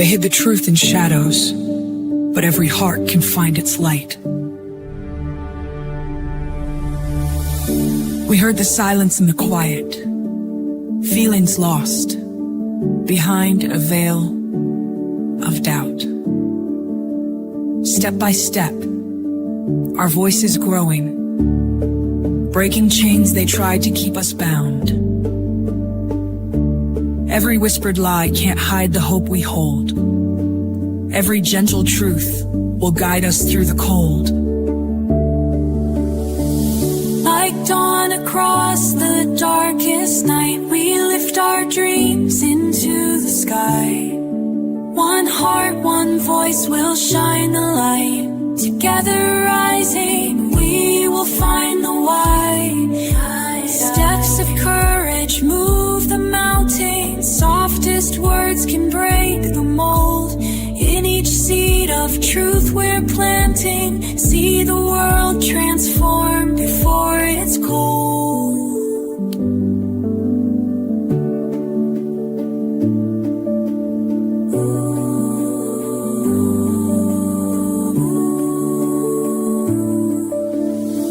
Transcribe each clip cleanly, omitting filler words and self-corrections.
They hid the truth in shadows, but every heart can find its light. We heard the silence and the quiet, feelings lost behind a veil of doubt. Step by step, our voices growing, breaking chains they tried to keep us bound. Every whispered lie can't hide the hope we hold. Every gentle truth will guide us through the cold. Like dawn across the darkest night, we lift our dreams into the sky. One heart, one voice will shine the light. Together rising, we will find the why. Steps of courage move the mountains. Softest words can break the mold. In each seed of truth we're planting, see the world transform before it's cold.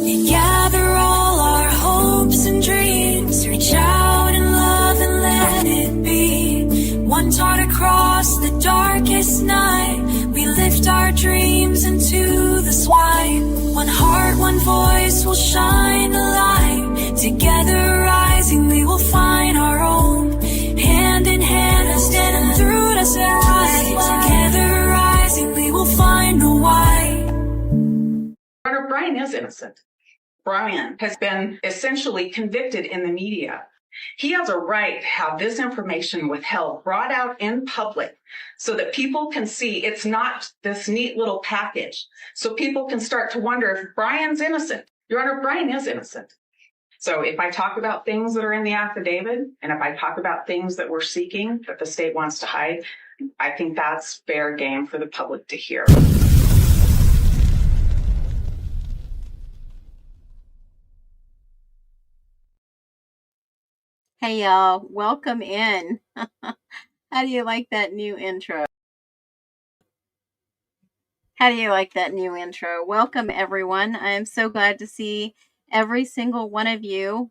We gather all our hopes and dreams, reach out in love and let it be. One taught across the darkest night, we lift our dreams into the sky. One heart, one voice will shine the light. Together rising, we will find our own. Hand in hand, standing through us and right. Together rising, we will find the why. Brian is innocent. Brian has been essentially convicted in the media. He has a right to have this information withheld, brought out in public, so that people can see it's not this neat little package. So people can start to wonder if Brian's innocent. Your Honor, Brian is innocent. So if I talk about things that are in the affidavit, and if I talk about things that we're seeking that the state wants to hide, I think that's fair game for the public to hear. Hey y'all, welcome in. How do you like that new intro? Welcome everyone. I am so glad to see every single one of you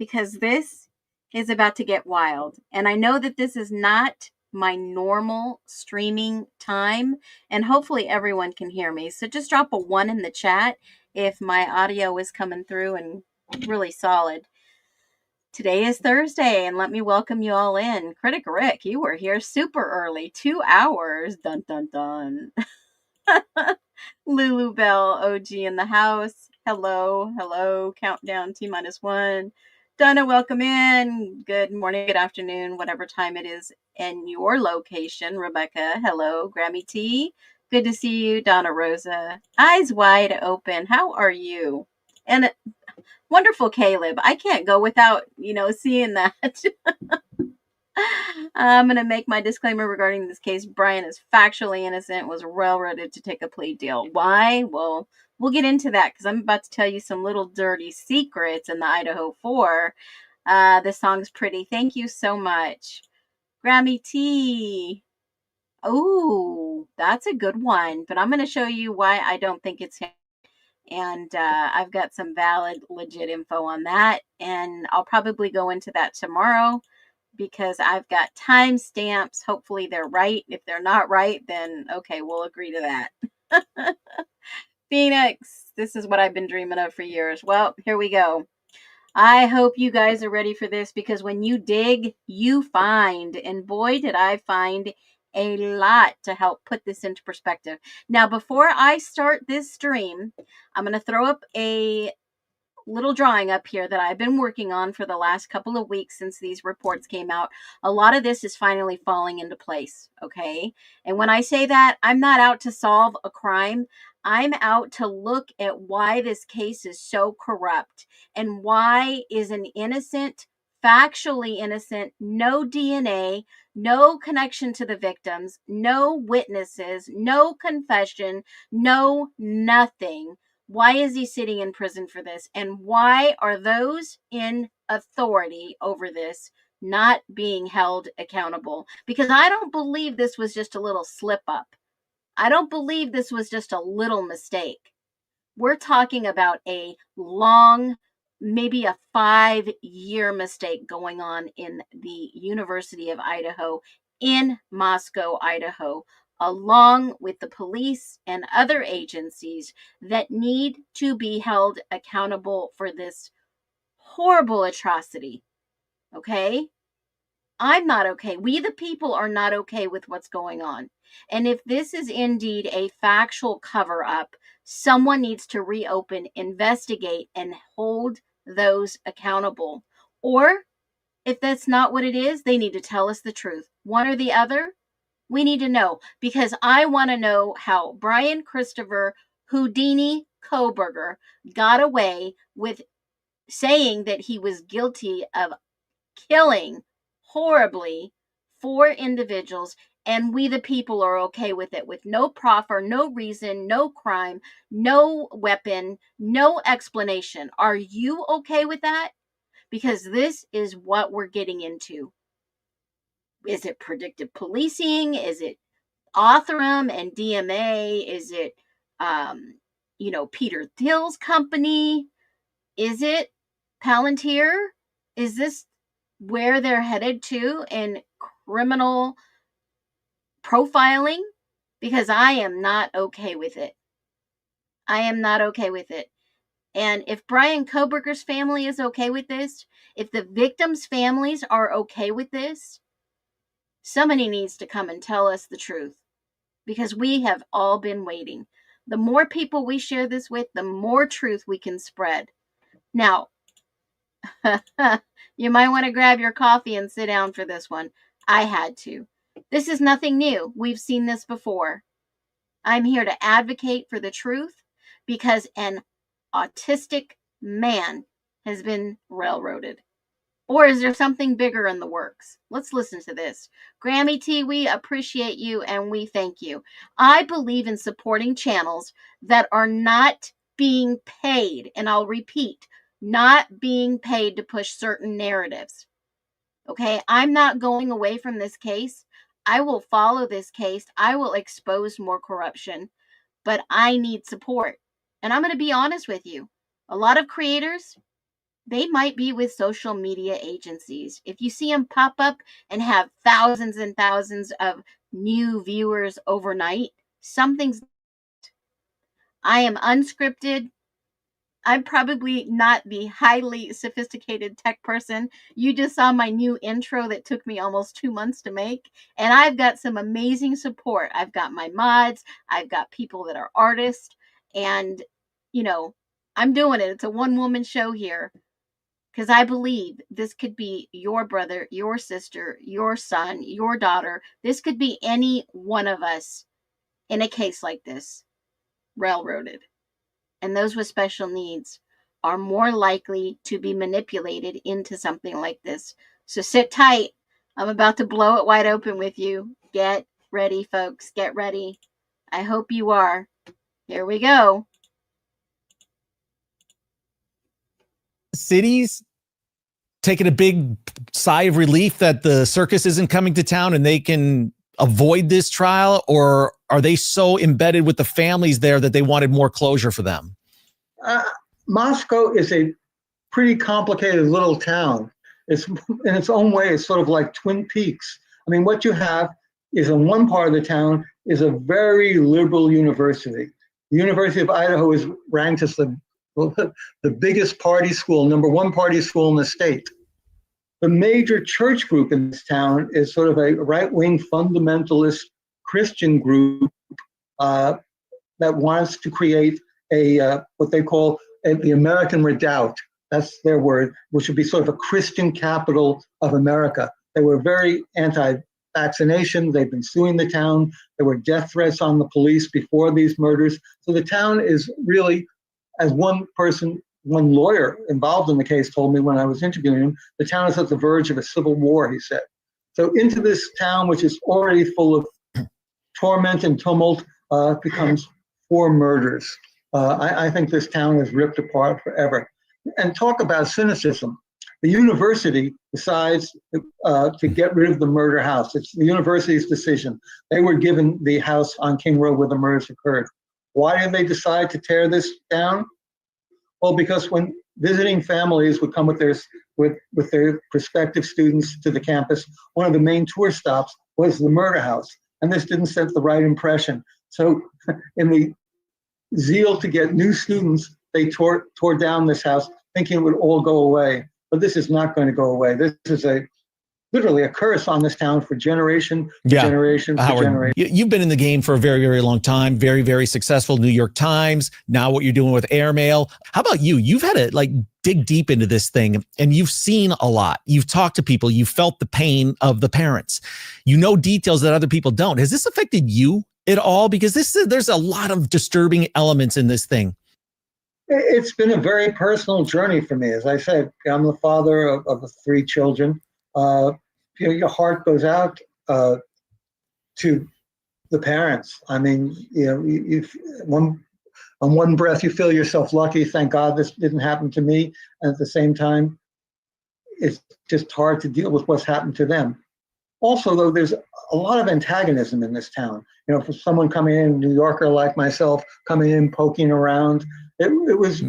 because this is about to get wild. And I know that this is not my normal streaming time, and hopefully everyone can hear me. So just drop a 1 in the chat if my audio is coming through and really solid. Today is Thursday, and let me welcome you all in. Critic Rick, you were here super early, 2 hours. Dun, dun, dun. Lulu Bell, OG in the house. Hello. Countdown, T-1. Donna, welcome in. Good morning, good afternoon, whatever time it is in your location. Rebecca, hello. Grammy T, good to see you. Donna Rosa, eyes wide open. How are you? And wonderful Caleb. I can't go without, seeing that. I'm going to make my disclaimer regarding this case. Brian is factually innocent, was railroaded to take a plea deal. Why? Well, we'll get into that because I'm about to tell you some little dirty secrets in the Idaho 4. This song's pretty. Thank you so much. Grammy T. Oh, that's a good one. But I'm going to show you why I don't think it's him. And I've got some valid, legit info on that. And I'll probably go into that tomorrow because I've got timestamps. Hopefully they're right. If they're not right, then okay, we'll agree to that. Phoenix, this is what I've been dreaming of for years. Well, here we go. I hope you guys are ready for this because when you dig, you find. And boy, did I find a lot to help put this into perspective. Now, before I start this stream, I'm going to throw up a little drawing up here that I've been working on for the last couple of weeks since these reports came out. A lot of this is finally falling into place, okay? And when I say that, I'm not out to solve a crime. I'm out to look at why this case is so corrupt and why is an innocent, factually innocent, no DNA, no connection to the victims, no witnesses, no confession, no nothing. Why is he sitting in prison for this? And why are those in authority over this not being held accountable, because I don't believe this was just a little slip up. I don't believe this was just a little mistake. We're talking about a long, maybe a 5-year mistake going on in the University of Idaho in Moscow, Idaho, along with the police and other agencies that need to be held accountable for this horrible atrocity. Okay? I'm not okay. We, the people, are not okay with what's going on. And if this is indeed a factual cover up, someone needs to reopen, investigate, and hold those accountable. Or if that's not what it is, they need to tell us the truth. One or the other, we need to know, because I want to know how Brian Christopher Houdini Koberger got away with saying that he was guilty of killing horribly 4 individuals, and we the people are okay with it, with no proffer, no reason, no crime, no weapon, no explanation. Are you okay with that? Because this is what we're getting into. Is it predictive policing? Is it Occam and DMA? Is it Peter Thiel's company? Is it Palantir? Is this where they're headed to in criminal profiling? Because I am not okay with it. I am not okay with it. And if Brian Koberger's family is okay with this, if the victims' families are okay with this, somebody needs to come and tell us the truth, because we have all been waiting. The more people we share this with, the more truth we can spread. Now, you might want to grab your coffee and sit down for this one. I had to. This is nothing new. We've seen this before. I'm here to advocate for the truth because an autistic man has been railroaded. Or is there something bigger in the works? Let's listen to this. Grammy T, we appreciate you and we thank you. I believe in supporting channels that are not being paid, and I'll repeat, not being paid to push certain narratives. Okay, I'm not going away from this case. I will follow this case. I will expose more corruption, but I need support. And I'm going to be honest with you. A lot of creators, they might be with social media agencies. If you see them pop up and have thousands and thousands of new viewers overnight, something's. I am unscripted. I'm probably not the highly sophisticated tech person. You just saw my new intro that took me almost 2 months to make. And I've got some amazing support. I've got my mods. I've got people that are artists. And, I'm doing it. It's a one-woman show here. Because I believe this could be your brother, your sister, your son, your daughter. This could be any one of us in a case like this, railroaded. And those with special needs are more likely to be manipulated into something like this. So sit tight. I'm about to blow it wide open with you. Get ready, folks. Get ready. I hope you are. Here we go. Cities taking a big sigh of relief that the circus isn't coming to town and they can avoid this trial, or are they so embedded with the families there that they wanted more closure for them? Moscow is a pretty complicated little town. It's in its own way, it's sort of like Twin Peaks. I mean, what you have is in one part of the town is a very liberal university. The University of Idaho is ranked as the biggest party school, #1 party school in the state. The major church group in this town is sort of a right-wing fundamentalist Christian group that wants to create a what they call the American Redoubt. That's their word, which would be sort of a Christian capital of America. They were very anti-vaccination. They've been suing the town. There were death threats on the police before these murders. So the town is really, as one lawyer involved in the case told me when I was interviewing him, the town is at the verge of a civil war, he said. So into this town, which is already full of torment and tumult, becomes 4 murders. I think this town is ripped apart forever. And talk about cynicism. the university decides to get rid of the murder house. It's the university's decision. They were given the house on King Road where the murders occurred. Why did they decide to tear this down? Well, because when visiting families would come with their prospective students to the campus, one of the main tour stops was the murder house, and this didn't set the right impression. So, in the zeal to get new students, they tore down this house, thinking it would all go away. But this is not going to go away. This is literally a curse on this town for generation to generation to generation. You've been in the game for a very, very long time. Very, very successful. New York Times. Now what you're doing with Airmail. How about you? You've had to dig deep into this thing, and you've seen a lot. You've talked to people. You felt the pain of the parents. You know details that other people don't. Has this affected you at all? Because there's a lot of disturbing elements in this thing. It's been a very personal journey for me. As I said, I'm the father of 3 children. Your heart goes out to the parents. I mean, on one breath, you feel yourself lucky. Thank God this didn't happen to me. And at the same time, it's just hard to deal with what's happened to them. Also, though, there's a lot of antagonism in this town. For someone coming in, a New Yorker like myself, coming in, poking around, it was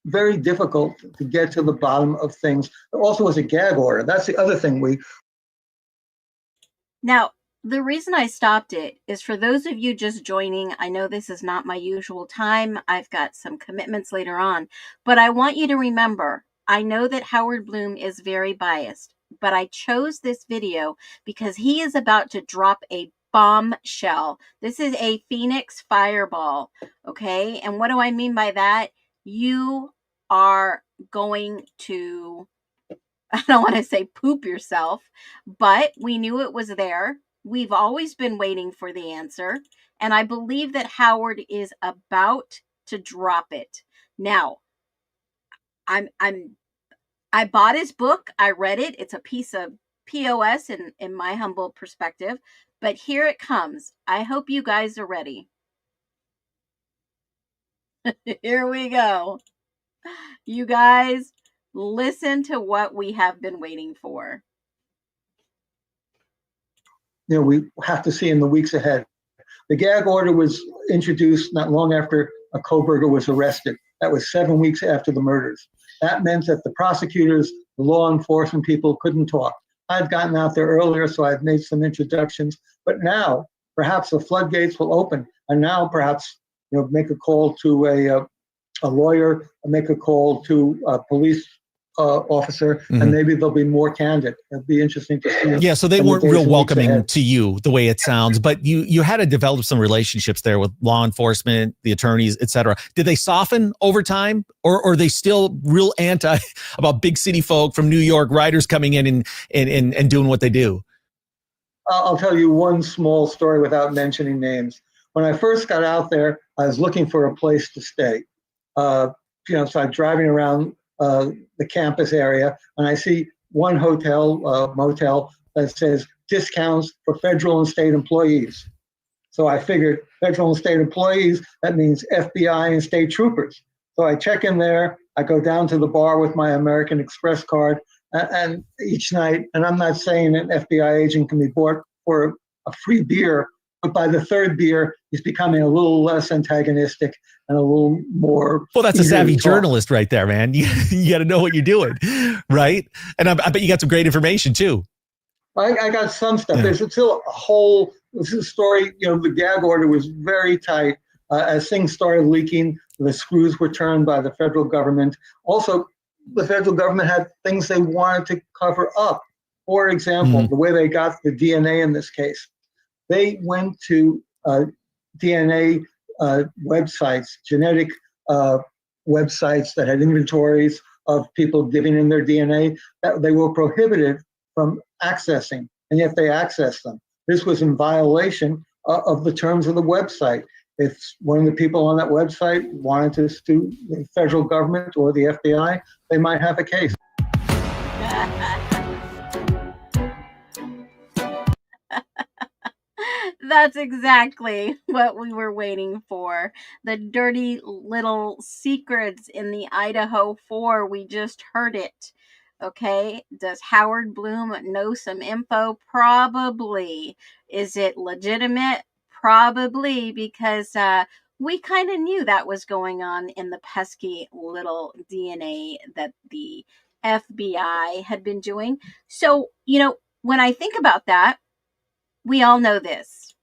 very difficult to get to the bottom of things. There also was a gag order. That's the other thing Now, the reason I stopped it is for those of you just joining. I know this is not my usual time. I've got some commitments later on, but I want you to remember, I know that Howard Bloom is very biased, but I chose this video because he is about to drop a bombshell. This is a Phoenix fireball, okay? And what do I mean by that? You are going to, I don't want to say poop yourself, but we knew it was there. We've always been waiting for the answer. And I believe that Howard is about to drop it. Now, I bought his book. I read it. It's a piece of POS in my humble perspective. But here it comes. I hope you guys are ready. Here we go. You guys, listen to what we have been waiting for. We have to see in the weeks ahead. The gag order was introduced not long after a Koberger was arrested. That was 7 weeks after the murders. That meant that the prosecutors, the law enforcement people couldn't talk. I'd gotten out there earlier, so I'd made some introductions. But now, perhaps the floodgates will open, and now perhaps make a call to a lawyer, make a call to a police officer, and maybe they'll be more candid. It'd be interesting to see. Yeah, so they weren't real welcoming to you, the way it sounds, but you had to develop some relationships there with law enforcement, the attorneys, et cetera. Did they soften over time, or are they still real anti about big city folk from New York, writers coming in and doing what they do? I'll tell you one small story without mentioning names. When I first got out there, I was looking for a place to stay. So I'm driving around the campus area, and I see one motel that says discounts for federal and state employees. So I figured federal and state employees, that means FBI and state troopers. So I check in there, I go down to the bar with my American Express card, and each night, and I'm not saying an FBI agent can be bought for a free beer, but by the third beer, he's becoming a little less antagonistic and a little more. Well, that's a savvy journalist right there, man. You got to know what you're doing, right? And I bet you got some great information too. I got some stuff. Yeah. There's still a whole story. The gag order was very tight. As things started leaking, the screws were turned by the federal government. Also, the federal government had things they wanted to cover up. For example, the way they got the DNA in this case. They went to DNA websites, genetic websites that had inventories of people giving in their DNA that they were prohibited from accessing, and yet they accessed them. This was in violation of the terms of the website. If one of the people on that website wanted to sue the federal government or the FBI, they might have a case. That's exactly what we were waiting for. The dirty little secrets in the Idaho 4. We just heard it. Okay. Does Howard Bloom know some info? Probably. Is it legitimate? Probably, because we kind of knew that was going on in the pesky little DNA that the FBI had been doing. So, when I think about that, we all know this.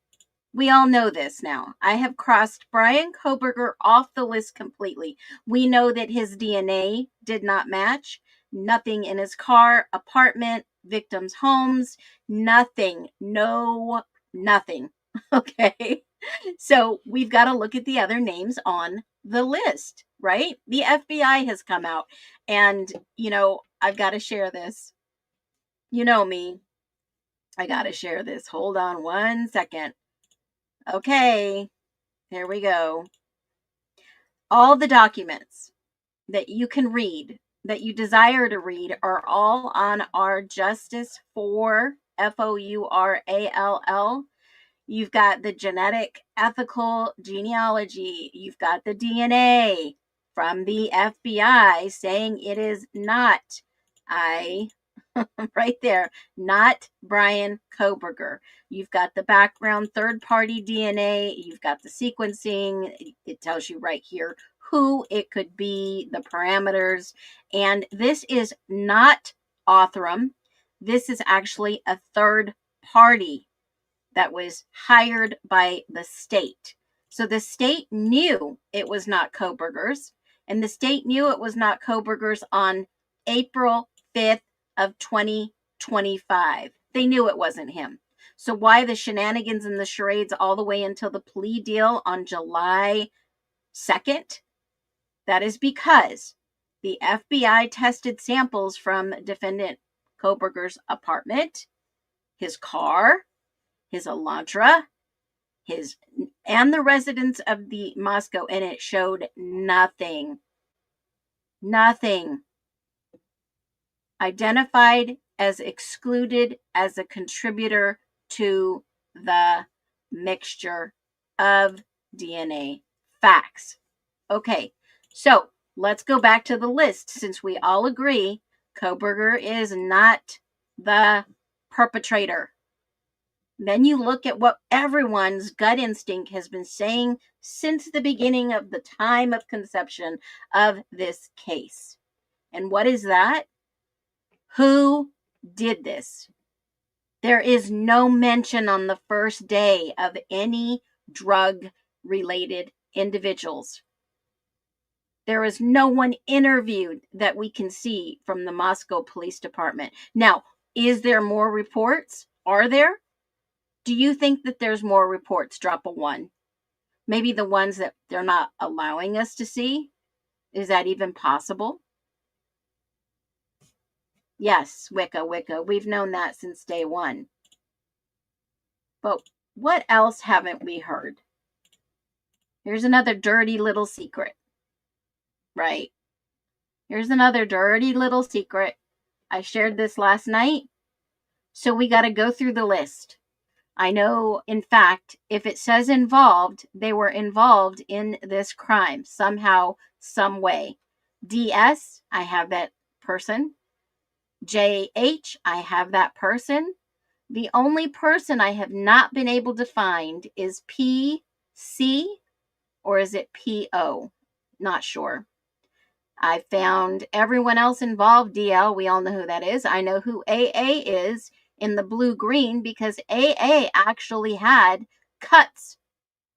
We all know this now. I have crossed Brian Koberger off the list completely. We know that his DNA did not match. Nothing in his car, apartment, victims' homes, nothing. No, nothing. Okay. So we've got to look at the other names on the list, right? The FBI has come out, and, I've got to share this. You know me. I got to share this. Hold on one second. Okay, here we go. All the documents that you can read, that you desire to read, are all on our Justice for FOURALL. You've got the genetic ethical genealogy. You've got the DNA from the FBI saying it is not right there, not Brian Koberger. You've got the background third-party DNA. You've got the sequencing. It tells you right here who it could be, the parameters. And this is not Othram. This is actually a third party that was hired by the state. So the state knew it was not Koberger's, and the state knew it was not Koberger's on April 5th of 2025. They knew it wasn't him. So why the shenanigans and the charades all the way until the plea deal on July 2nd? That is because the FBI tested samples from defendant Koberger's apartment, his car, his Elantra, and the residents of the Moscow, and it showed nothing. Nothing. Identified as excluded as a contributor to the mixture of DNA. Facts. Okay, so let's go back to the list, since we all agree Koberger is not the perpetrator. Then you look at what everyone's gut instinct has been saying since the beginning of the time of conception of this case. And what is that? Who did this? There is no mention on the first day of any drug-related individuals. There is no one interviewed that we can see from the Moscow Police Department. Now, is there more reports? Are there? Do you think that there's more reports? Drop a 1. Maybe the ones that they're not allowing us to see? Is that even possible? Yes, Wicca. We've known that since day one. But what else haven't we heard? Here's another dirty little secret, right? Here's another dirty little secret. I shared this last night. So we got to go through the list. I know, in fact, if it says involved, they were involved in this crime somehow, some way. DS, I have that person. JH, I have that person. The only person I have not been able to find is PC, or is it PO? Not sure. I found everyone else involved. DL, we all know who that is. I know who AA is in the blue-green, because AA actually had cuts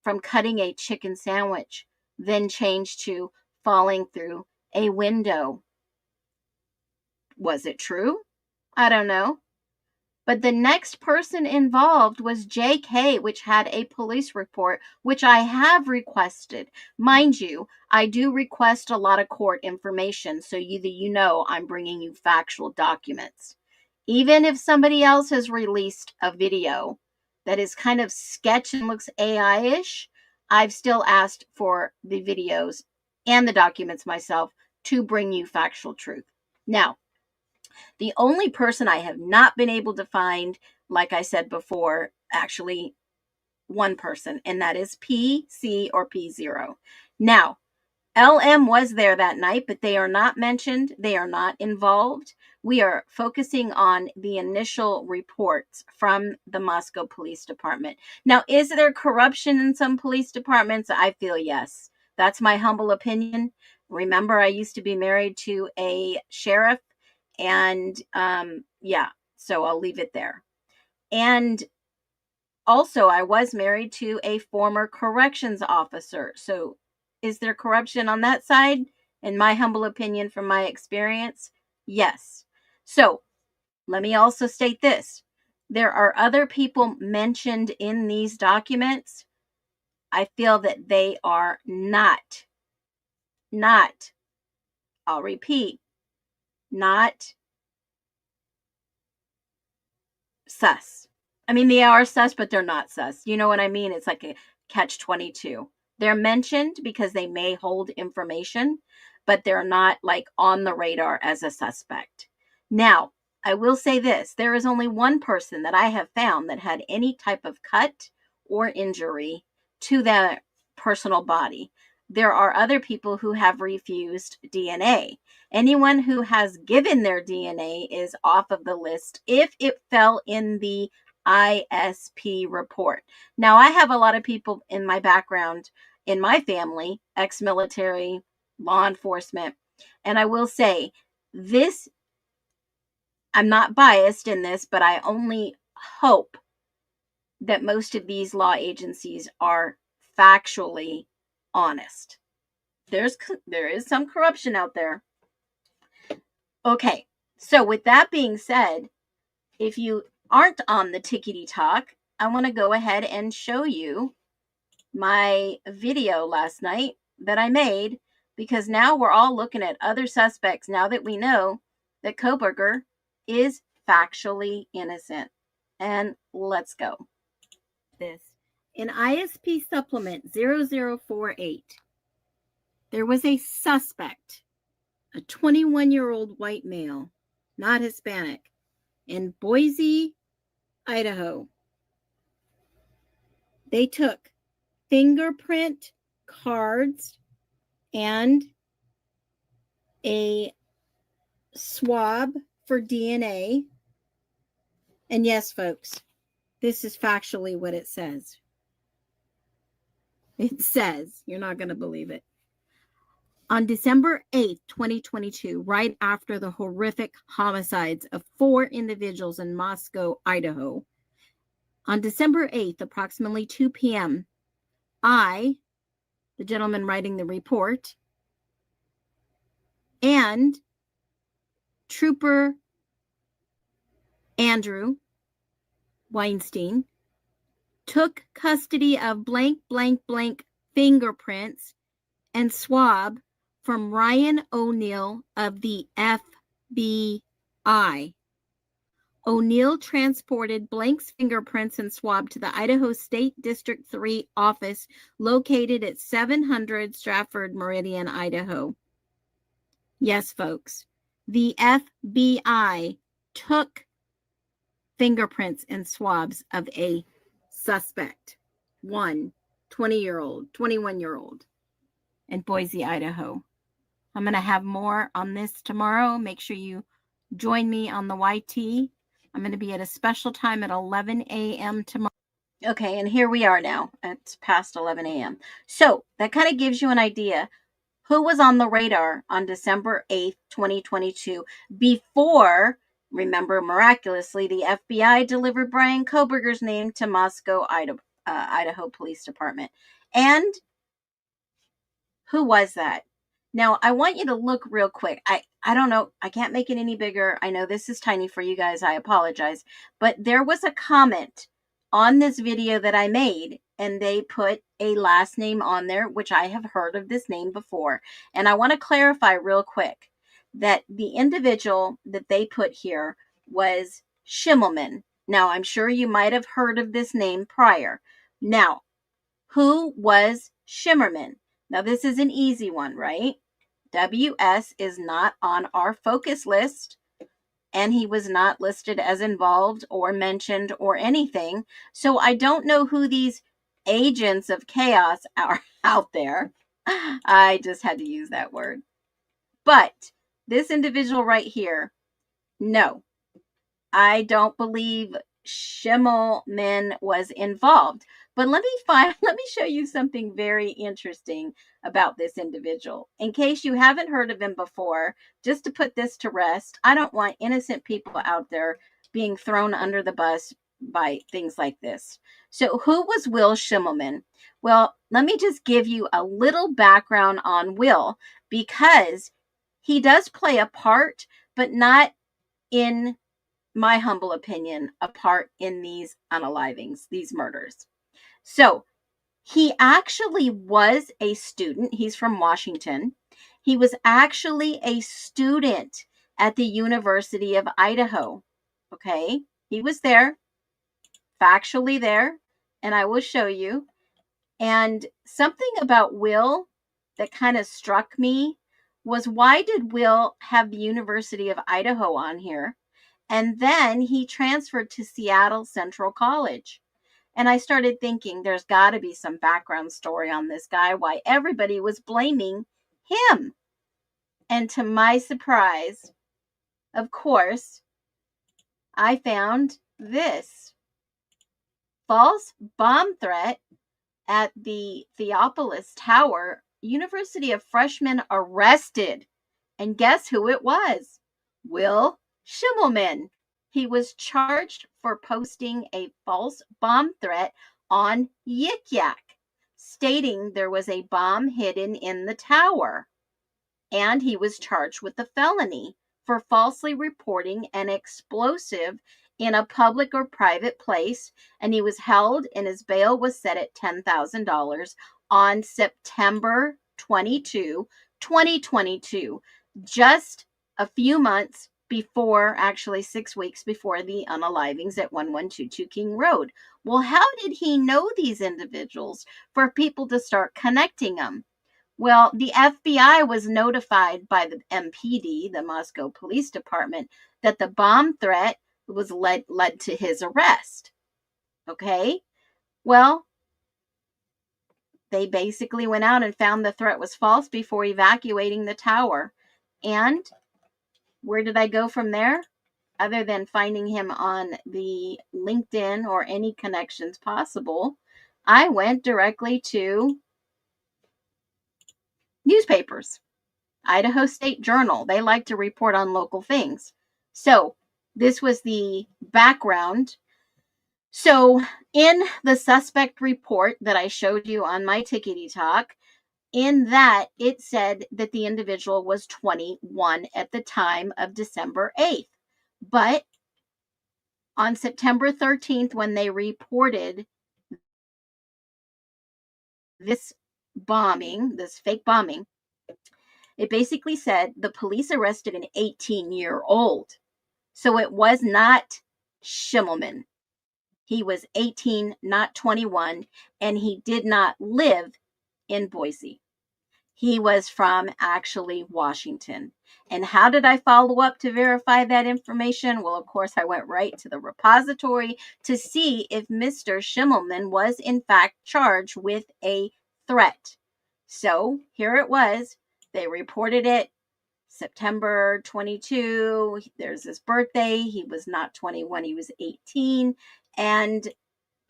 from cutting a chicken sandwich, then changed to falling through a window. Was it true? I don't know. But the next person involved was JK, which had a police report, which I have requested. Mind you, I do request a lot of court information, so you know I'm bringing you factual documents. Even if somebody else has released a video that is kind of sketch and looks AI-ish, I've still asked for the videos and the documents myself to bring you factual truth. Now, the only person I have not been able to find, like I said before, actually one person, and that is PC or P0. Now, LM was there that night, but they are not mentioned. They are not involved. We are focusing on the initial reports from the Moscow Police Department. Now, is there corruption in some police departments? I feel yes. That's my humble opinion. Remember, I used to be married to a sheriff, and yeah, so I'll leave it there. And also, I was married to a former corrections officer. So, is there corruption on that side? In my humble opinion, from my experience, yes. So, let me also state this. There are other people mentioned in these documents. I feel that they are not, I'll repeat, not sus. I mean, they are sus, but they're not sus. You know what I mean? It's like a catch-22. They're mentioned because they may hold information, but they're not like on the radar as a suspect. Now, I will say this. There is only one person that I have found that had any type of cut or injury to their personal body. There are other people who have refused DNA. Anyone who has given their DNA is off of the list if it fell in the ISP report. Now, I have a lot of people in my background, in my family, ex-military, law enforcement, and I will say this, I'm not biased in this, but I only hope that most of these law agencies are factually honest. There is some corruption out there. Okay, so with that being said, if you aren't on the Tickety Talk, I want to go ahead and show you my video last night that I made, because now we're all looking at other suspects now that we know that Koberger is factually innocent. And let's go. This in ISP supplement 0048, there was a suspect, a 21-year-old white male, not Hispanic, in Boise, Idaho. They took fingerprint cards and a swab for DNA. And yes, folks, this is factually what it says. It says, you're not going to believe it. On December 8th, 2022, right after the horrific homicides of 4 individuals in Moscow, Idaho, on December 8th, approximately 2 p.m., I, the gentleman writing the report, and Trooper Andrew Weinstein took custody of blank, blank, blank fingerprints and swab from Ryan O'Neill of the FBI. O'Neill transported Blank's fingerprints and swab to the Idaho State District 3 office located at 700 Stratford Meridian, Idaho. Yes, folks, the FBI took fingerprints and swabs of a suspect, 21-year-old, in Boise, Idaho. I'm going to have more on this tomorrow. Make sure you join me on the YT. I'm going to be at a special time at 11 a.m. tomorrow. Okay, and here we are now. It's past 11 a.m. So that kind of gives you an idea who was on the radar on December 8th, 2022, before, remember, miraculously, the FBI delivered Brian Koberger's name to Moscow, Idaho Police Department. And who was that? Now, I want you to look real quick. I don't know. I can't make it any bigger. I know this is tiny for you guys. I apologize. But there was a comment on this video that I made, and they put a last name on there, which I have heard of this name before. And I want to clarify real quick that the individual that they put here was Schimmelman. Now, I'm sure you might have heard of this name prior. Now, who was Schimmelman? Now, this is an easy one, right? WS is not on our focus list, and he was not listed as involved or mentioned or anything. So I don't know who these agents of chaos are out there. I just had to use that word. But this individual right here, no, I don't believe Schimmelman was involved. But let me show you something very interesting about this individual. In case you haven't heard of him before, just to put this to rest, I don't want innocent people out there being thrown under the bus by things like this. So who was Will Schimmelman? Well, let me just give you a little background on Will, because he does play a part, but not, in my humble opinion, a part in these unalivings, these murders. So he actually was a student. He's from Washington. He was actually a student at the University of Idaho. Okay. He was there, factually there, and I will show you. And something about Will that kind of struck me was, why did Will have the University of Idaho on here? And then he transferred to Seattle Central College. And I started thinking there's got to be some background story on this guy, why everybody was blaming him. And to my surprise, of course, I found this false bomb threat at the Theopolis Tower. University of freshmen arrested. And guess who it was? Will Schimmelman. He was charged for posting a false bomb threat on Yik Yak, stating there was a bomb hidden in the tower. And he was charged with a felony for falsely reporting an explosive in a public or private place. And he was held, and his bail was set at $10,000 on September 22, 2022, just a few months before, actually 6 weeks before, the unalivings at 1122 King Road. Well, how did he know these individuals for people to start connecting them? Well, the FBI was notified by the MPD, the Moscow Police Department, that the bomb threat was led to his arrest. Okay? Well, they basically went out and found the threat was false before evacuating the tower. And where did I go from there? Other than finding him on the LinkedIn or any connections possible, I went directly to newspapers. Idaho State Journal. They like to report on local things. So this was the background. So in the suspect report that I showed you on my Tickety Talk, in that it said that the individual was 21 at the time of December 8th. But on September 13th, when they reported this bombing, this fake bombing, it basically said the police arrested an 18-year-old. So it was not Schimmelman. He was 18, not 21, and he did not live in Boise. He was from actually Washington. And how did I follow up to verify that information? Well, of course, I went right to the repository to see if Mr. Schimmelman was in fact charged with a threat. So here it was. They reported it September 22. There's his birthday. He was not 21. He was 18. And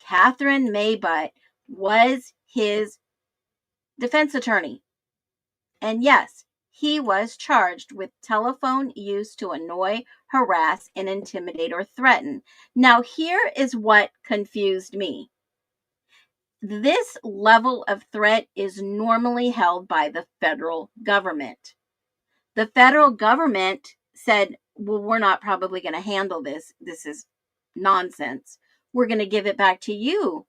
Catherine Maybutt was his defense attorney. And yes, he was charged with telephone use to annoy, harass, and intimidate or threaten. Now, here is what confused me. This level of threat is normally held by the federal government. The federal government said, well, we're not probably going to handle this. This is nonsense. We're going to give it back to you,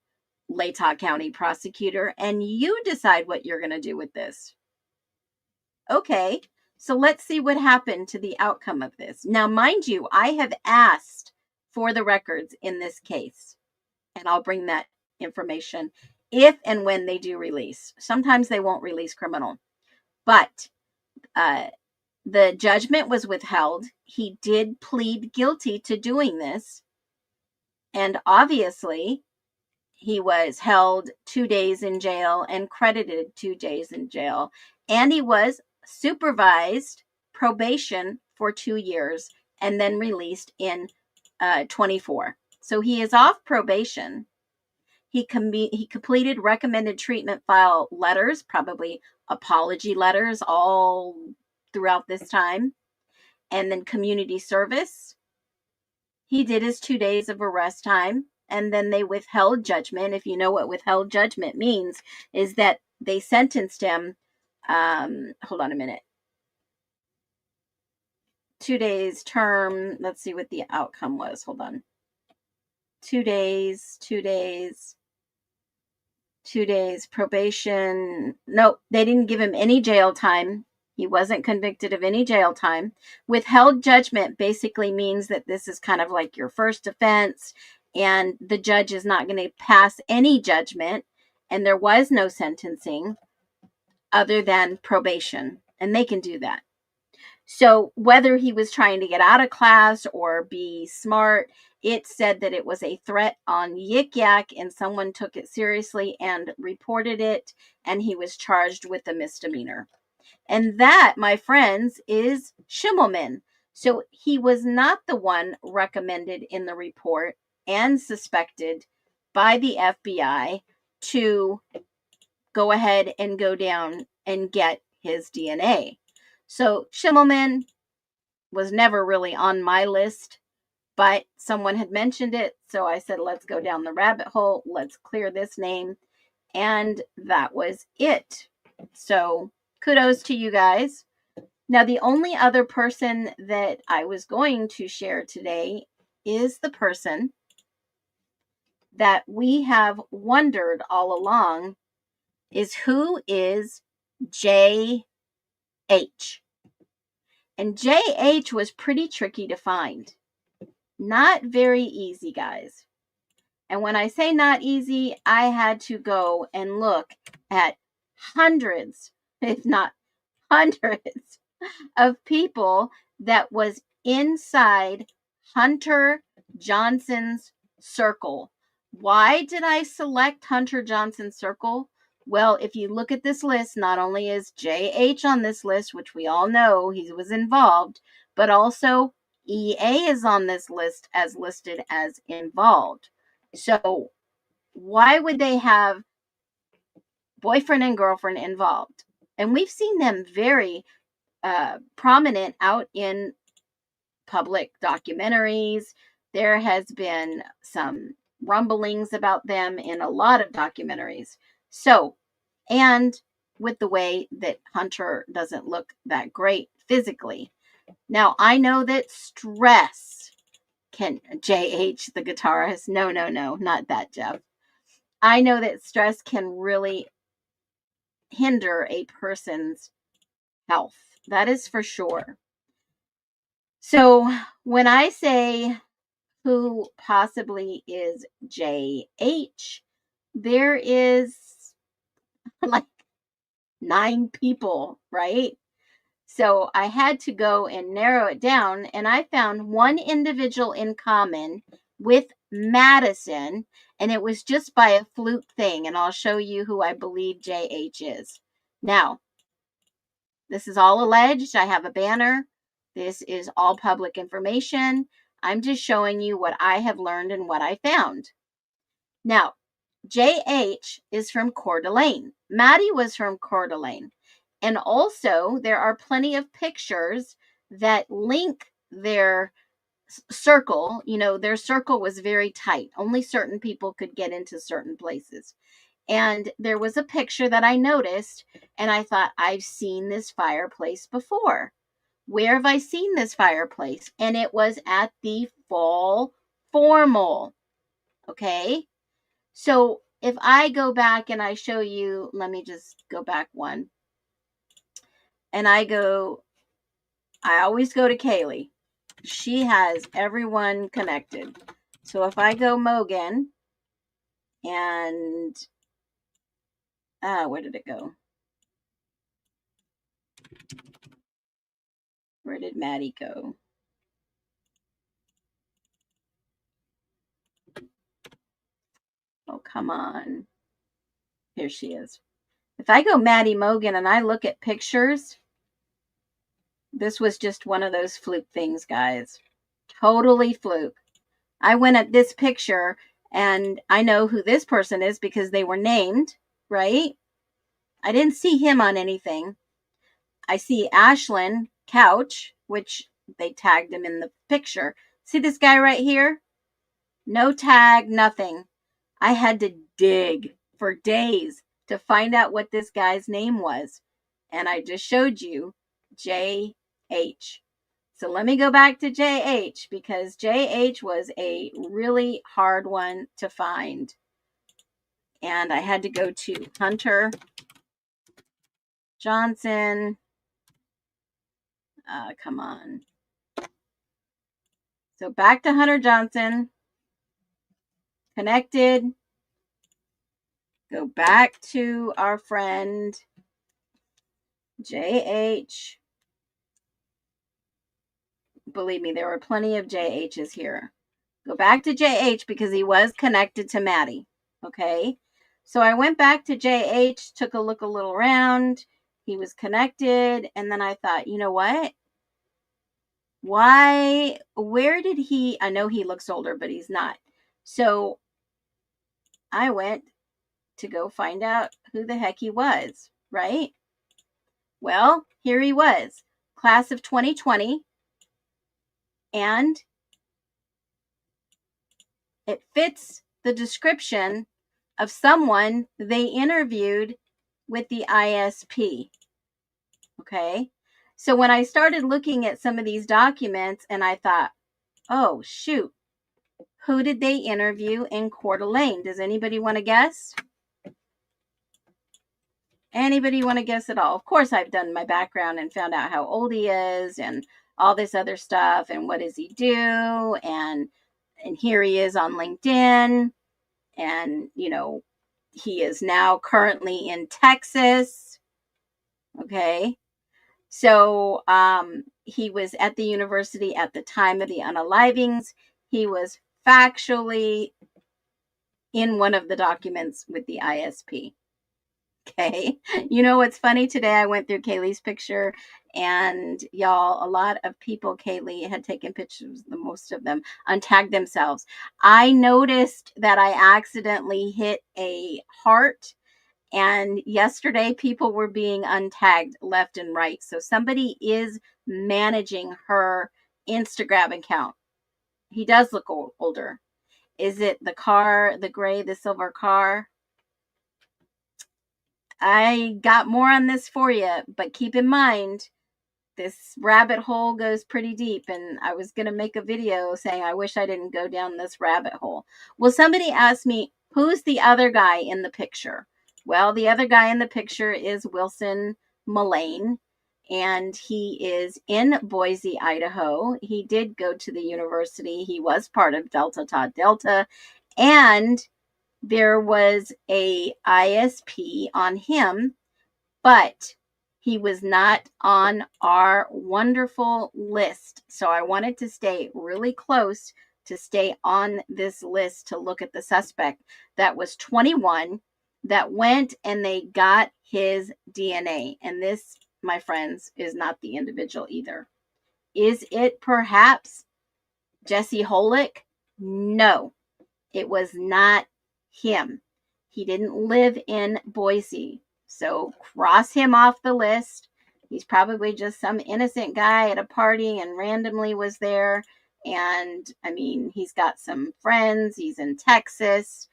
Latah County prosecutor, and you decide what you're going to do with this. Okay, so let's see what happened to the outcome of this. Now, mind you, I have asked for the records in this case, and I'll bring that information if and when they do release. Sometimes they won't release criminal, but the judgment was withheld. He did plead guilty to doing this, and obviously he was held 2 days in jail and credited 2 days in jail. And he was supervised probation for 2 years and then released in 24. So he is off probation. He completed recommended treatment file letters, probably apology letters, all throughout this time. And then community service. He did his 2 days of arrest time, and then they withheld judgment. If you know what withheld judgment means, is that they sentenced him, hold on a minute, 2 days term. Let's see what the outcome was. Hold on. 2 days, 2 days, 2 days probation. Nope, they didn't give him any jail time. He wasn't convicted of any jail time. Withheld judgment basically means that this is kind of like your first offense, and the judge is not going to pass any judgment, and there was no sentencing other than probation, and they can do that. So whether he was trying to get out of class or be smart, it said that it was a threat on Yik Yak, and someone took it seriously and reported it, and he was charged with a misdemeanor. And that, my friends, is Schimmelman. So he was not the one recommended in the report and suspected by the FBI to go ahead and go down and get his DNA. So Schimmelman was never really on my list, but someone had mentioned it. So I said, let's go down the rabbit hole. Let's clear this name. And that was it. So kudos to you guys. Now, the only other person that I was going to share today is the person that we have wondered all along is who is J.H. And J.H. was pretty tricky to find. Not very easy, guys. And when I say not easy, I had to go and look at hundreds, if not hundreds, of people that was inside Hunter Johnson's circle. Why did I select Hunter Johnson's circle? Well, if you look at this list, not only is J.H. on this list, which we all know he was involved, but also E.A. is on this list as listed as involved. So why would they have boyfriend and girlfriend involved? And we've seen them very prominent out in public documentaries. There has been some rumblings about them in a lot of documentaries. So, and with the way that Hunter doesn't look that great physically. Now, I know that stress can, J.H., the guitarist, no, not that, Jeff. I know that stress can really hinder a person's health. That is for sure. So when I say who possibly is J.H., there is like 9 people, right? So I had to go and narrow it down, and I found one individual in common with Madison, and it was just by a fluke thing, and I'll show you who I believe J.H. is. Now, this is all alleged. I have a banner. This is all public information. I'm just showing you what I have learned and what I found. Now, J.H. is from Coeur d'Alene. Maddie was from Coeur d'Alene. And also, there are plenty of pictures that link their circle. You know, their circle was very tight. Only certain people could get into certain places. And there was a picture that I noticed, and I thought, I've seen this fireplace before. Where have I seen this fireplace? And it was at the fall formal. Okay? So if I go back and I show you, let me just go back one. And I always go to Kaylee. She has everyone connected. So if I go Mogan and, where did it go? Where did Maddie go? Oh, come on. Here she is. If I go Maddie Mogan and I look at pictures, this was just one of those fluke things, guys. Totally fluke. I went at this picture and I know who this person is because they were named, right? I didn't see him on anything. I see Ashlyn Couch, which they tagged him in the picture. See this guy right here? No tag, nothing. I had to dig for days to find out what this guy's name was. And I just showed you J.H. So let me go back to J.H. because J.H. was a really hard one to find. And I had to go to Hunter Johnson. Come on. So back to Hunter Johnson. Connected. Go back to our friend J.H. Believe me, there were plenty of J.H.'s here. Go back to J.H. because he was connected to Maddie. Okay? So I went back to J.H., took a look a little around. He was connected. And then I thought, you know what? Where did he, I know he looks older, but he's not. So I went to go find out who the heck he was, right? Well, here he was, class of 2020, and it fits the description of someone they interviewed with the ISP, okay? So when I started looking at some of these documents and I thought, oh, shoot, who did they interview in Coeur d'Alene? Does anybody want to guess? Anybody want to guess at all? Of course, I've done my background and found out how old he is and all this other stuff and what does he do, and here he is on LinkedIn, and you know, he is now currently in Texas. Okay, so he was at the university at the time of the unalivings. He was factually in one of the documents with the ISP. Okay. You know what's funny? Today I went through Kaylee's picture, and y'all, a lot of people, Kaylee had taken pictures, the most of them untagged themselves. I noticed that I accidentally hit a heart, and yesterday people were being untagged left and right. So somebody is managing her Instagram account. He does look older. Is it the car, the gray, the silver car? I got more on this for you, but keep in mind, this rabbit hole goes pretty deep, and I was going to make a video saying I wish I didn't go down this rabbit hole. Well, somebody asked me, who's the other guy in the picture? Well, the other guy in the picture is Wilson Mullane, and he is in Boise, Idaho. He did go to the university. He was part of Delta Tau Delta, and there was a ISP on him, but he was not on our wonderful list. So I wanted to stay really close to stay on this list to look at the suspect that was 21 that went and they got his DNA. And this, my friends, is not the individual either. Is it perhaps Jesse Holick? No, it was not him. He didn't live in Boise. So cross him off the list. He's probably just some innocent guy at a party and randomly was there. And I mean, he's got some friends. He's in Texas.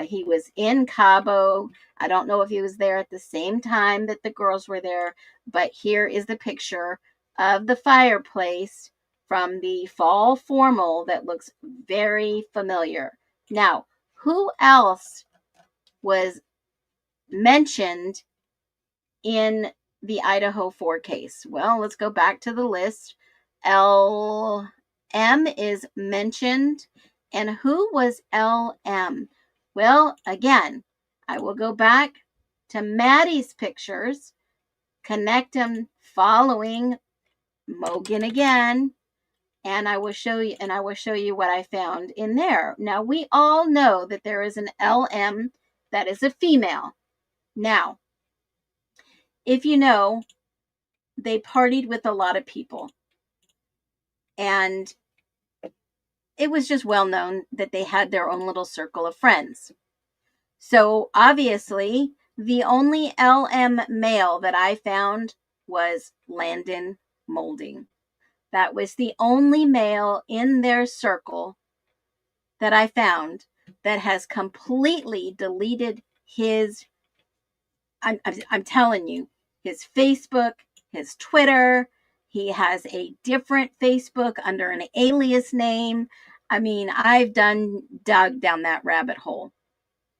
He was in Cabo. I don't know if he was there at the same time that the girls were there, but here is the picture of the fireplace from the fall formal that looks very familiar. Now, who else was mentioned in the Idaho 4 case? Well, let's go back to the list. LM is mentioned. And who was LM? Well, again, I will go back to Maddie's pictures, connect them following Mogan again, And I will show you what I found in there. Now, we all know that there is an LM that is a female. Now, if you know, they partied with a lot of people. And it was just well known that they had their own little circle of friends. So obviously, the only LM male that I found was Landon Molding. That was the only male in their circle that I found that has completely deleted his, I'm telling you, his Facebook, his Twitter. He has a different Facebook under an alias name. I mean, I've dug down that rabbit hole.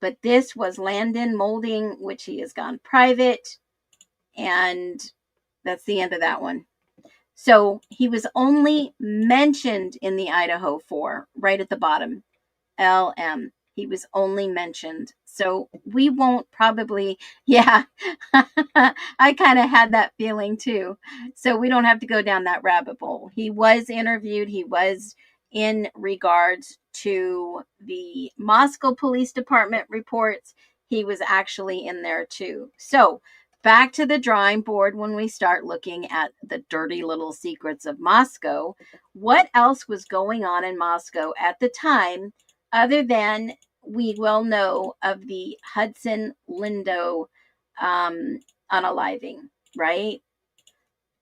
But this was Landon Molding, which he has gone private. And that's the end of that one. So he was only mentioned in the Idaho 4, right at the bottom. LM. He was only mentioned. So we won't probably, yeah, I kind of had that feeling too. So we don't have to go down that rabbit hole. He was interviewed. He was in regards to the Moscow Police Department reports. He was actually in there too. So back to the drawing board when we start looking at the dirty little secrets of Moscow. What else was going on in Moscow at the time other than we well know of the Hudson Lindo unaliving, right?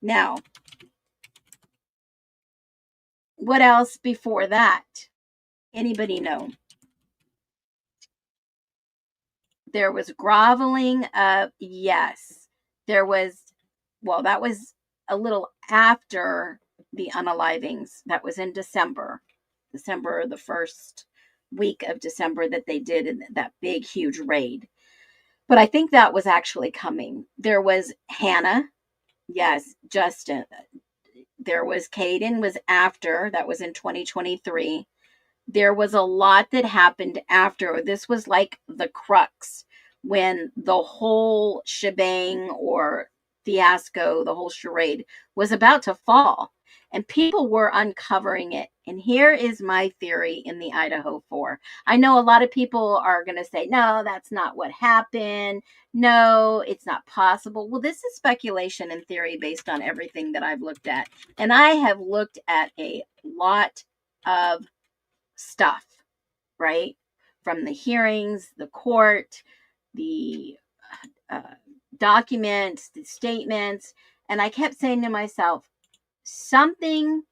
Now, what else before that? Anybody know? There was groveling of, yes. There was, well, that was a little after the unalivings. That was in December, the first week of December that they did that big, huge raid. But I think that was actually coming. There was Hannah. Yes, Justin. There was Caden was after. That was in 2023. There was a lot that happened after. This was like the crux when the whole shebang or fiasco, the whole charade was about to fall. And people were uncovering it. And here is my theory in the Idaho 4. I know a lot of people are going to say, no, that's not what happened. No, it's not possible. Well, this is speculation and theory based on everything that I've looked at. And I have looked at a lot of stuff, right? From the hearings, the court, the documents, the statements. And I kept saying to myself, something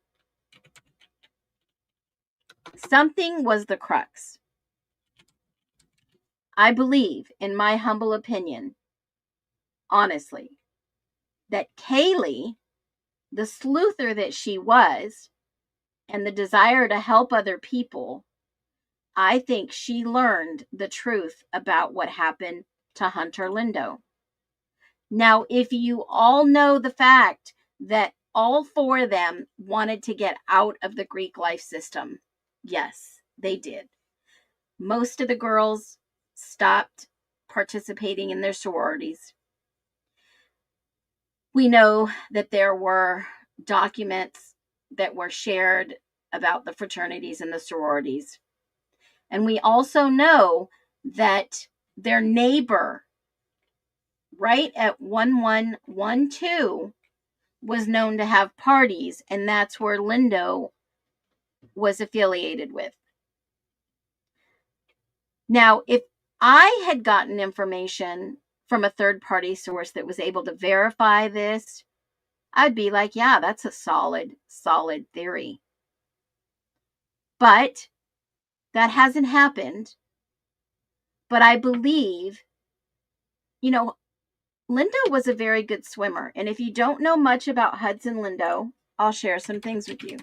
was the crux. I believe, in my humble opinion, honestly, that Kaylee, the sleuther that she was, and the desire to help other people, I think she learned the truth about what happened to Hunter Lindo. Now, if you all know the fact that all four of them wanted to get out of the Greek life system, yes, they did. Most of the girls stopped participating in their sororities. We know that there were documents that were shared about the fraternities and the sororities. And we also know that their neighbor, right at 1112, was known to have parties, and that's where Lindo was affiliated with. Now, if I had gotten information from a third-party source that was able to verify this, I'd be like, yeah, that's a solid theory. But that hasn't happened. But I believe, Lindo was a very good swimmer. And if you don't know much about Hudson Lindo, I'll share some things with you.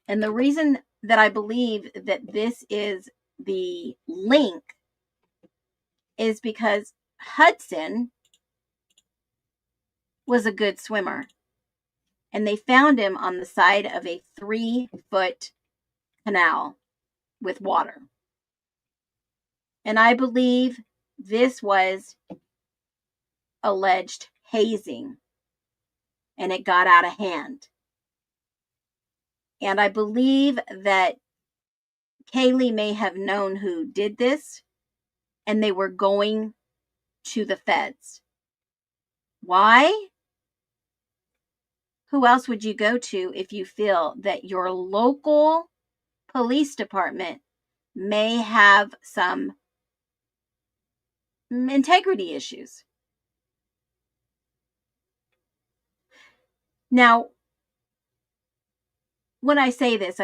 And the reason that I believe that this is the link is because Hudson was a good swimmer. And they found him on the side of a 3-foot canal with water. And I believe this was alleged hazing. And it got out of hand. And I believe that Kaylee may have known who did this, and they were going to the feds. Why? Who else would you go to if you feel that your local police department may have some integrity issues? Now, when I say this,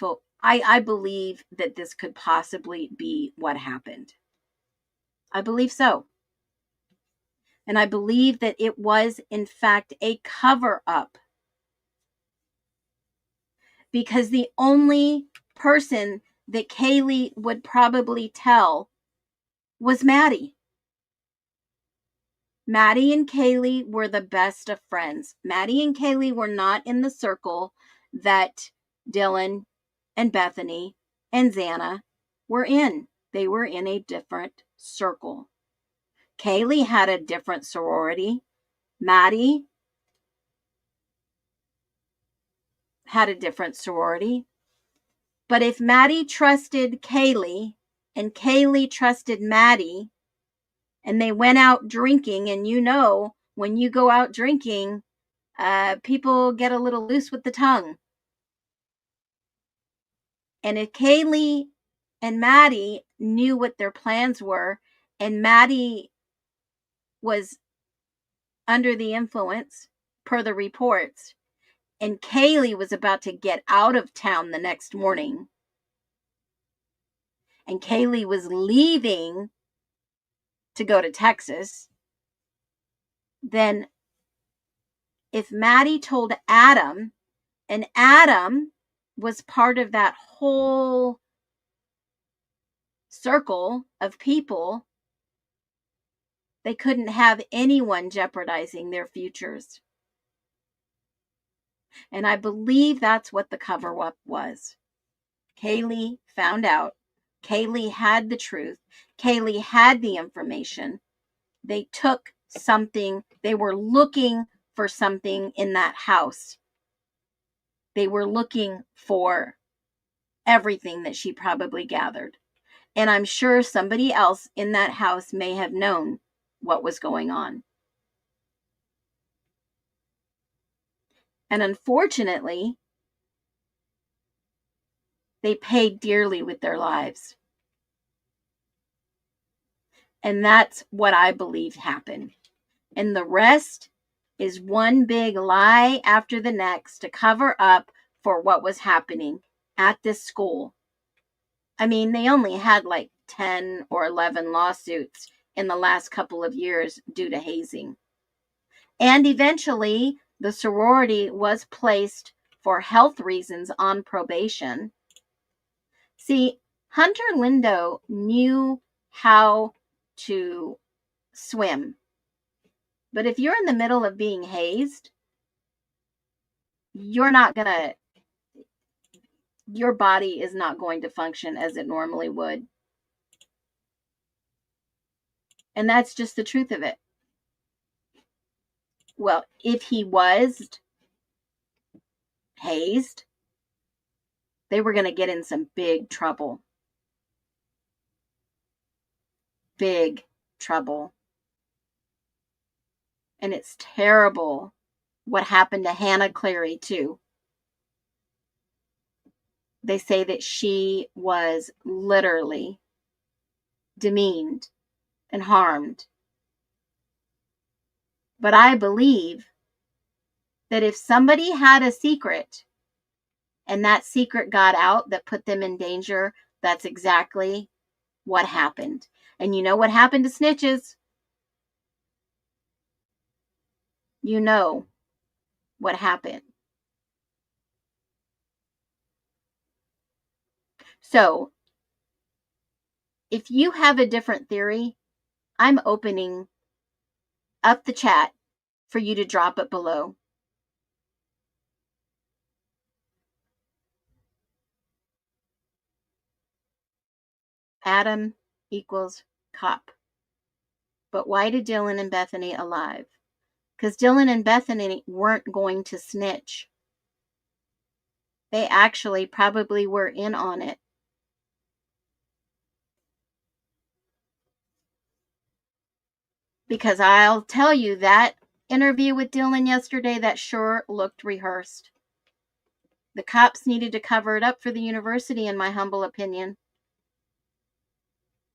well, I believe that this could possibly be what happened. I believe so. And I believe that it was, in fact, a cover-up. Because the only person that Kaylee would probably tell was Maddie. Maddie and Kaylee were the best of friends. Maddie and Kaylee were not in the circle that Dylan and Bethany and Xana were in. They were in a different circle. Kaylee had a different sorority. Maddie had a different sorority. But if Maddie trusted Kaylee and Kaylee trusted Maddie, and they went out drinking, and you know, when you go out drinking, people get a little loose with the tongue. And if Kaylee and Maddie knew what their plans were, and Maddie was under the influence, per the reports, and Kaylee was about to get out of town the next morning, and Kaylee was leaving to go to Texas, then if Maddie told Adam, and Adam was part of that whole circle of people, they couldn't have anyone jeopardizing their futures. And I believe that's what the cover-up was. Kaylee found out. Kaylee had the truth. Kaylee had the information. They took something. They were looking for something in that house. They were looking for everything that she probably gathered. And I'm sure somebody else in that house may have known what was going on. And unfortunately, they paid dearly with their lives. And that's what I believe happened. And the rest is one big lie after the next to cover up for what was happening at this school. I mean, they only had like 10 or 11 lawsuits in the last couple of years due to hazing. And eventually, the sorority was placed for health reasons on probation. See, Hunter Lindo knew how to swim. But if you're in the middle of being hazed, your body is not going to function as it normally would. And that's just the truth of it. Well, if he was hazed, they were going to get in some big trouble. Big trouble. And it's terrible what happened to Hannah Clary, too. They say that she was literally demeaned and harmed. But I believe that if somebody had a secret and that secret got out that put them in danger, that's exactly what happened. And you know what happened to snitches? You know what happened. So, if you have a different theory, I'm opening up the chat for you to drop it below. Adam equals cop. But why did Dylan and Bethany alive? Because Dylan and Bethany weren't going to snitch. They actually probably were in on it. Because I'll tell you, that interview with Dylan yesterday, that sure looked rehearsed. The cops needed to cover it up for the university, in my humble opinion.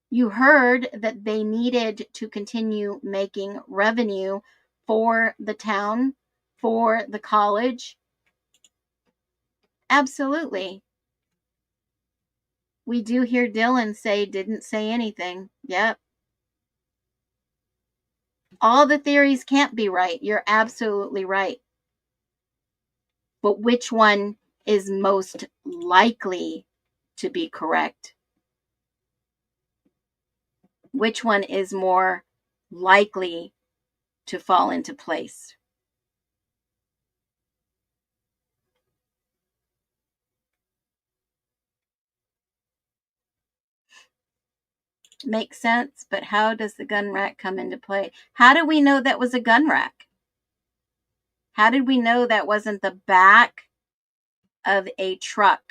You heard that they needed to continue making revenue for the town, for the college. Absolutely. We do hear Dylan say, didn't say anything. Yep. All the theories can't be right. You're absolutely right. But which one is most likely to be correct? Which one is more likely to fall into place? Makes sense, but how does the gun rack come into play? How do we know that was a gun rack? How did we know that wasn't the back of a truck?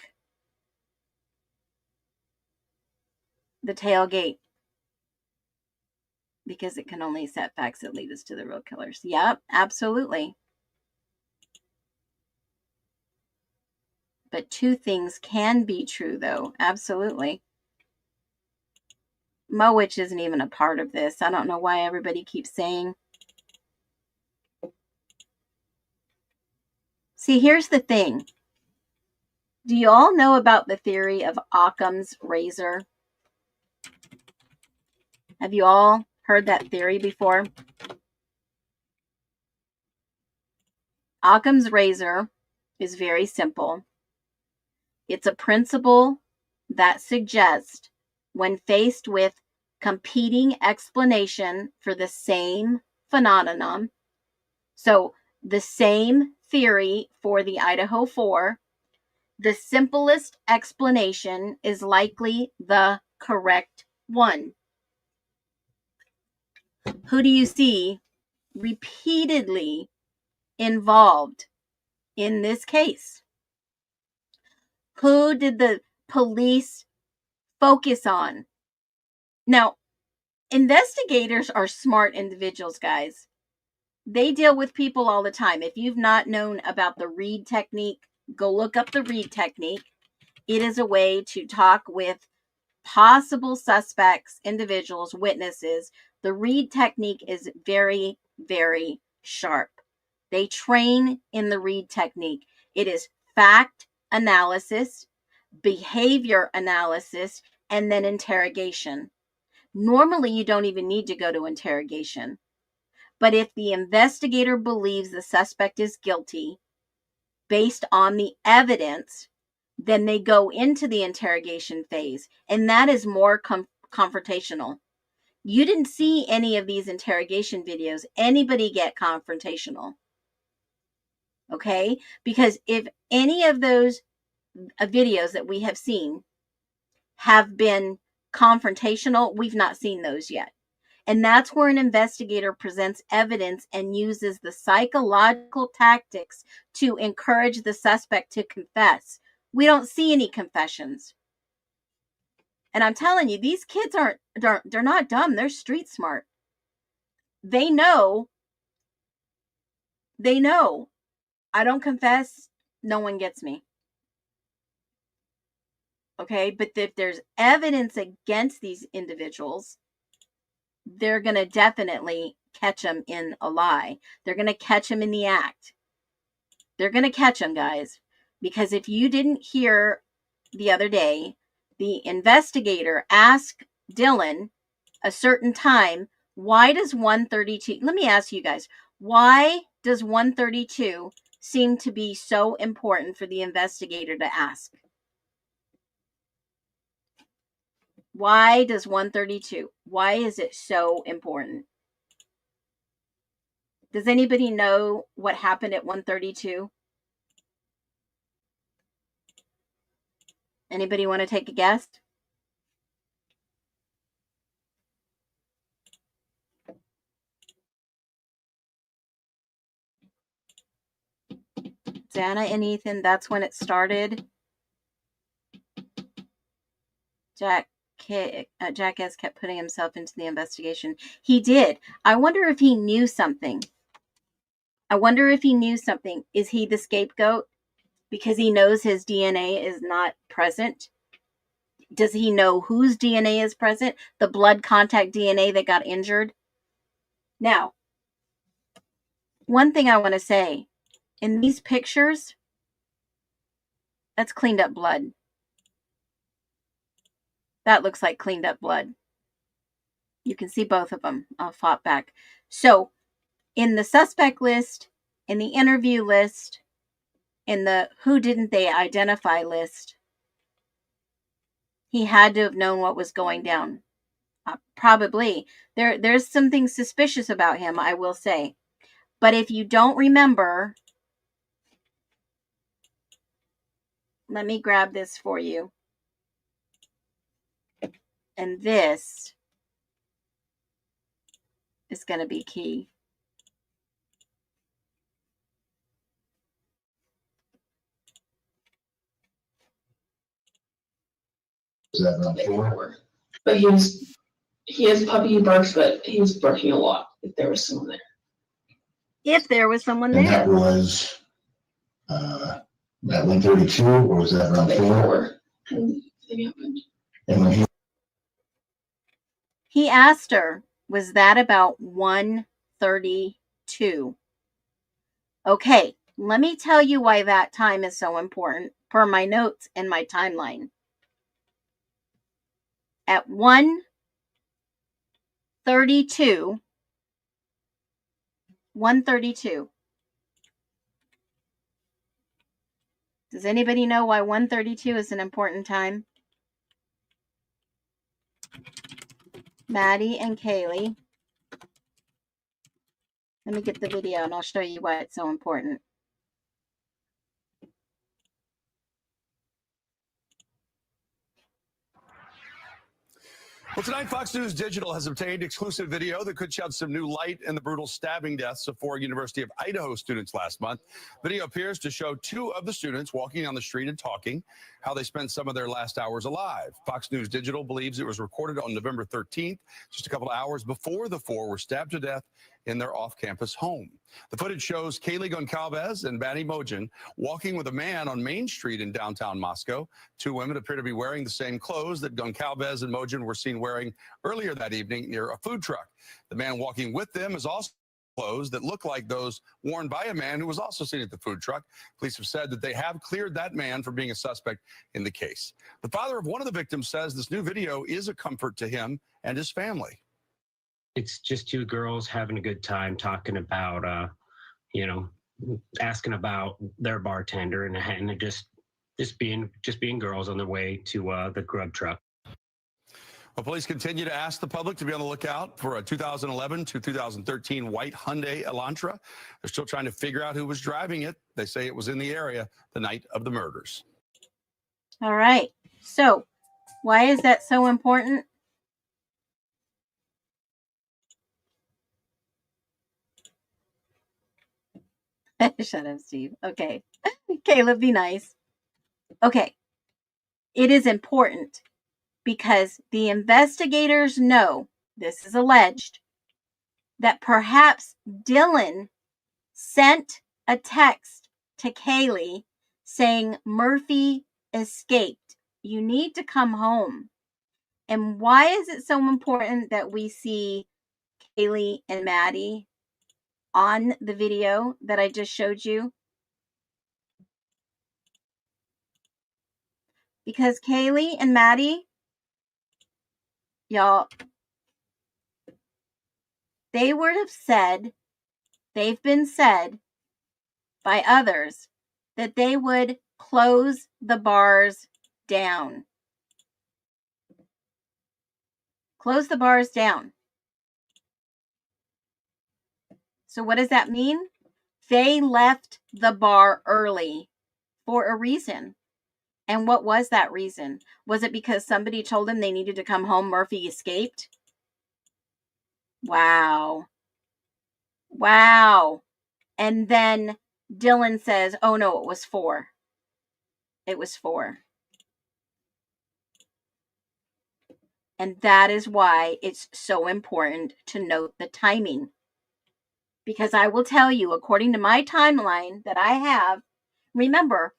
The tailgate. Because it can only set facts that lead us to the real killers. Yep, absolutely. But two things can be true, though. Absolutely. Mowich isn't even a part of this. I don't know why everybody keeps saying. See, here's the thing. Do you all know about the theory of Occam's razor? Have you all heard that theory before? Occam's razor is very simple. It's a principle that suggests when faced with competing explanation for the same phenomenon, so the same theory for the Idaho 4, the simplest explanation is likely the correct one. Who do you see repeatedly involved in this case? Who did the police focus on? Now, investigators are smart individuals, guys. They deal with people all the time. If you've not known about the Reed technique, go look up the Reed technique. It is a way to talk with possible suspects, individuals, witnesses. The Reed technique is very, very sharp. They train in the Reed technique. It is fact analysis, behavior analysis, and then interrogation. Normally, you don't even need to go to interrogation. But if the investigator believes the suspect is guilty based on the evidence, then they go into the interrogation phase. And that is more confrontational. You didn't see any of these interrogation videos. Anybody get confrontational? Okay? Because if any of those videos that we have seen have been confrontational, we've not seen those yet. And that's where an investigator presents evidence and uses the psychological tactics to encourage the suspect to confess. We don't see any confessions. And I'm telling you, these kids they're not dumb. They're street smart. They know. I don't confess, no one gets me. Okay, but if there's evidence against these individuals, they're going to definitely catch them in a lie. They're going to catch them in the act. They're going to catch them, guys. Because if you didn't hear the other day, the investigator asked Dylan a certain time, why does 132, let me ask you guys, why does 132 seem to be so important for the investigator to ask? Why does 132? Why is it so important? Does anybody know what happened at 132? Anybody want to take a guess? Dana and Ethan, that's when it started. Jackass kept putting himself into the investigation. He did. I wonder if he knew something. Is he the scapegoat because he knows his DNA is not present? Does he know whose DNA is present? The blood contact DNA that got injured? Now, one thing I want to say, in these pictures, that's cleaned up blood. That looks like cleaned up blood. You can see both of them fought back. So, in the suspect list, in the interview list, in the who didn't they identify list, he had to have known what was going down. Probably. There's something suspicious about him, I will say. But if you don't remember, let me grab this for you. And this is going to be key. Is that not four? But he has puppy barks, but he was barking a lot if there was someone there. If there was someone And there. that was at 1:32, or was that around 4? And when he asked her, was that about 1:32? Okay, let me tell you why that time is so important per my notes and my timeline. At 1:32, does anybody know why 1:32 is an important time? Maddie and Kaylee. Let me get the video and I'll show you why it's so important. Well, tonight, Fox News Digital has obtained exclusive video that could shed some new light in the brutal stabbing deaths of 4 University of Idaho students last month. Video appears to show 2 of the students walking on the street and talking, how they spent some of their last hours alive. Fox News Digital believes it was recorded on November 13th, just a couple of hours before the 4 were stabbed to death in their off-campus home. The footage shows Kaylee Goncalves and Batty Mojan walking with a man on Main Street in downtown Moscow. 2 women appear to be wearing the same clothes that Goncalves and Mojan were seen wearing earlier that evening near a food truck. The man walking with them is also clothes that look like those worn by a man who was also seen at the food truck. Police have said that they have cleared that man from being a suspect in the case. The father of one of the victims says this new video is a comfort to him and his family. It's just 2 girls having a good time talking about, asking about their bartender and just being girls on their way to the grub truck. Well, police continue to ask the public to be on the lookout for a 2011 to 2013 white Hyundai Elantra. They're still trying to figure out who was driving it. They say it was in the area the night of the murders. All right. So, why is that so important? Shut up, Steve. Okay. Caleb, be nice. Okay. It is important because the investigators know, this is alleged, that perhaps Dylan sent a text to Kaylee saying, Murphy escaped. You need to come home. And why is it so important that we see Kaylee and Maddie on the video that I just showed you? Because Kaylee and Maddie, y'all, they would have said, they've been said by others, that they would close the bars down. Close the bars down. So what does that mean? They left the bar early for a reason. And what was that reason? Was it because somebody told them they needed to come home? Murphy escaped? Wow. Wow. And then Dylan says, oh no, it was 4. It was 4. And that is why it's so important to note the timing. Because I will tell you, according to my timeline that I have, remember,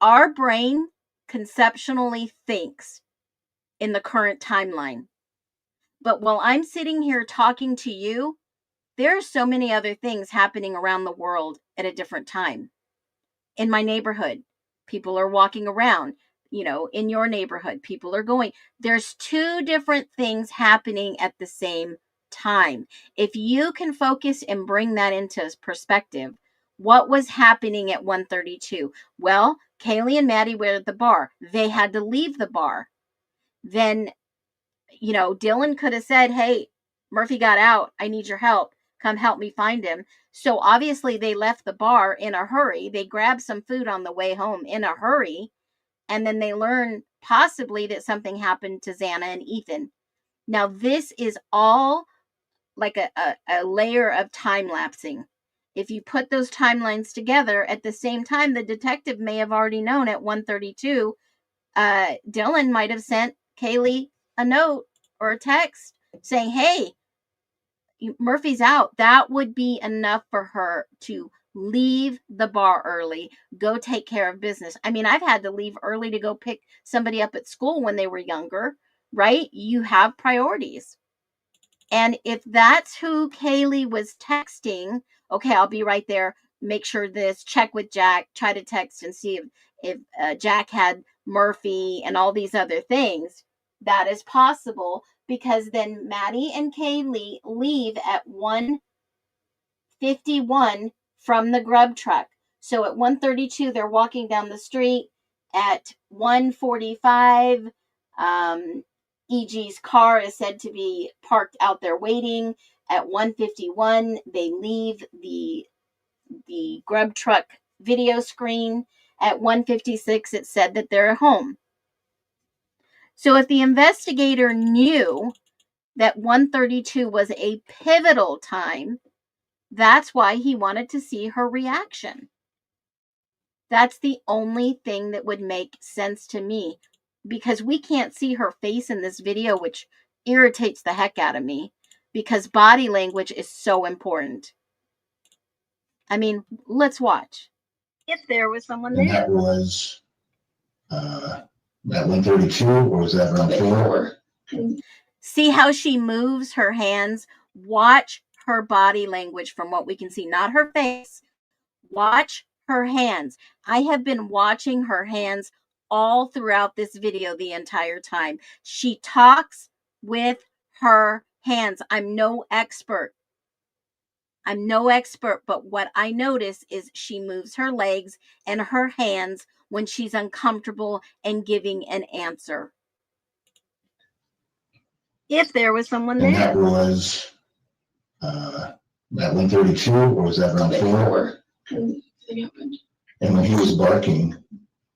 our brain conceptually thinks in the current timeline. But while I'm sitting here talking to you, there are so many other things happening around the world at a different time. In my neighborhood, people are walking around. In your neighborhood, people are going. There's 2 different things happening at the same time. If you can focus and bring that into perspective, what was happening at 1:32? Well, Kaylee and Maddie were at the bar. They had to leave the bar. Then, Dylan could have said, hey, Murphy got out. I need your help. Come help me find him. So obviously they left the bar in a hurry. They grabbed some food on the way home in a hurry. And then they learn possibly that something happened to Xana and Ethan. Now, this is all like a layer of time lapsing. If you put those timelines together at the same time, the detective may have already known at 1:32, Dylan might have sent Kaylee a note or a text saying, hey, Murphy's out. That would be enough for her to leave the bar early, go take care of business. I mean, I've had to leave early to go pick somebody up at school when they were younger, right? You have priorities. And if that's who Kaylee was texting, okay, I'll be right there. Make sure this, check with Jack, try to text and see if Jack had Murphy and all these other things. That is possible, because then Maddie and Kaylee leave at 1:51 from the grub truck. So at 1:32, they're walking down the street. At 1:45, EG's car is said to be parked out there waiting. At 1:51, they leave the grub truck video screen. At 1:56, it said that they're home. So if the investigator knew that 1:32 was a pivotal time, that's why he wanted to see her reaction. That's the only thing that would make sense to me, because we can't see her face in this video, which irritates the heck out of me, because body language is so important. I mean, let's watch. If there was someone And there. that was at 1:32, or was that around 4? See how she moves her hands? Watch her body language from what we can see, not her face. Watch her hands. I have been watching her hands all throughout this video the entire time. She talks with her hands. I'm no expert, but what I notice is she moves her legs and her hands when she's uncomfortable and giving an answer. If there was someone there. And that was at 1:32, or was that around 4? And when he was barking,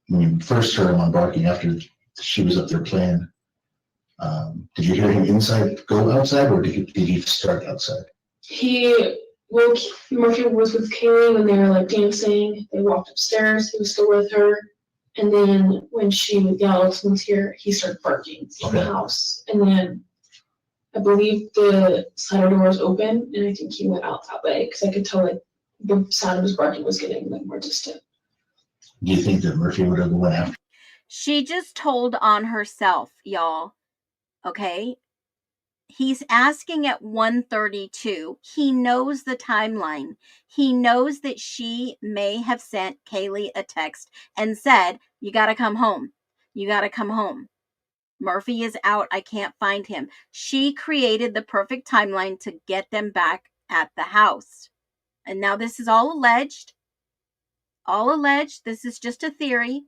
when you first heard him on barking after she was up there playing, did you hear him go outside, or did he start outside? Murphy was with Kaylee when they were like dancing. They walked upstairs. He was still with her. And then when she yelled, someone's here, he started barking in the house. And then I believe the side door was open, and I think he went out that way, because I could tell like the sound of his barking was getting like more distant. Do you think that Murphy would have went after? She just told on herself, y'all. Okay? He's asking at 1:32. He knows the timeline. He knows that she may have sent Kaylee a text and said, you got to come home. You got to come home. Murphy is out. I can't find him. She created the perfect timeline to get them back at the house. And now this is all alleged. All alleged. This is just a theory.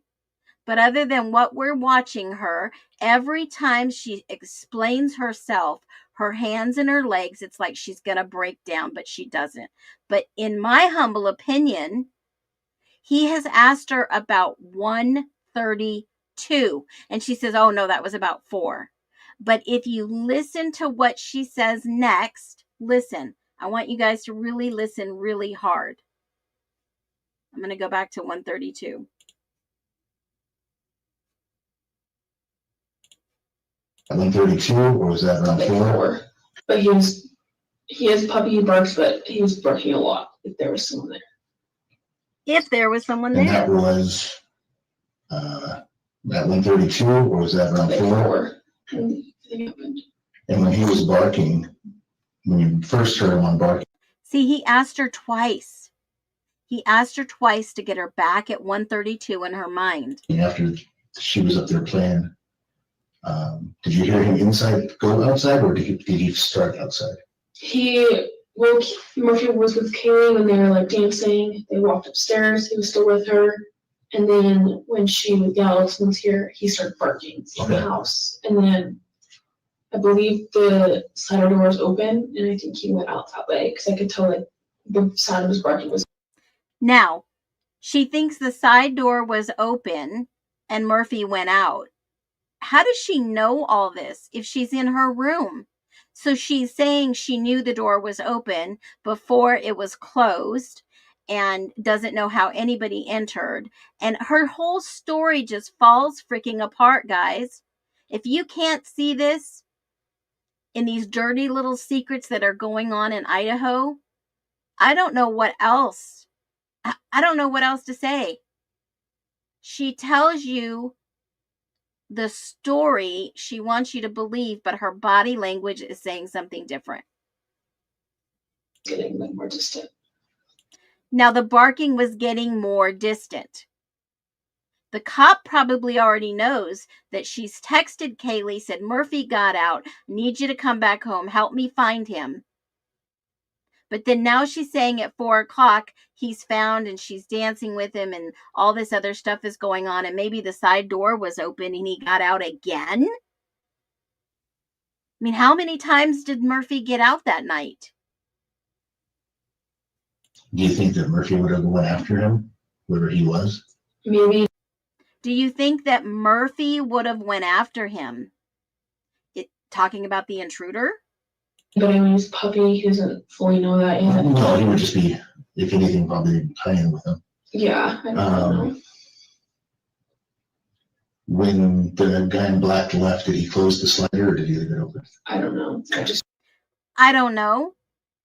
But other than what we're watching her, every time she explains herself, her hands and her legs, it's like she's going to break down, but she doesn't. But in my humble opinion, he has asked her about 1:32. And she says, oh, no, that was about 4. But if you listen to what she says next, listen. I want you guys to really listen really hard. I'm going to go back to 132. At 132, or was that around Like 4? 4. But he has puppy barks, but he was barking a lot if there was someone there. If there was someone And there. that was at 132, or was that around Like 4? 4. And it happened. And when he was barking, when you first heard him on barking. See, he asked her twice. He asked her twice to get her back at 132 in her mind. After she was up there playing, did you hear him go outside, or did he start outside? Murphy was with Kaylee when they were like dancing. They walked upstairs. He was still with her. And then when Alex was here, he started barking in the house. And then I believe the side door was open, and I think he went out that way because I could tell like the sound of his barking was. Now, she thinks the side door was open and Murphy went out. How does she know all this if she's in her room? So she's saying she knew the door was open before it was closed and doesn't know how anybody entered. And her whole story just falls freaking apart, guys. If you can't see this in these dirty little secrets that are going on in Idaho, I don't know what else. I don't know what else to say. She tells you the story she wants you to believe, but her body language is saying something different. Getting more distant. Now the barking was getting more distant. The cop probably already knows that she's texted Kaylee, said, Murphy got out. Need you to come back home. Help me find him. But then now she's saying at 4 o'clock, he's found and she's dancing with him and all this other stuff is going on. And maybe the side door was open and he got out again. I mean, how many times did Murphy get out that night? Do you think that Murphy would have went after him, wherever he was? Maybe. Do you think that Murphy would have went after him? Talking about the intruder? But I mean, he's puppy. He doesn't fully know that yet. No, he would just be, if anything, probably playing with him. Yeah, I don't know. When the guy in black left, did he close the slider or did he leave it open? I don't know. I don't know.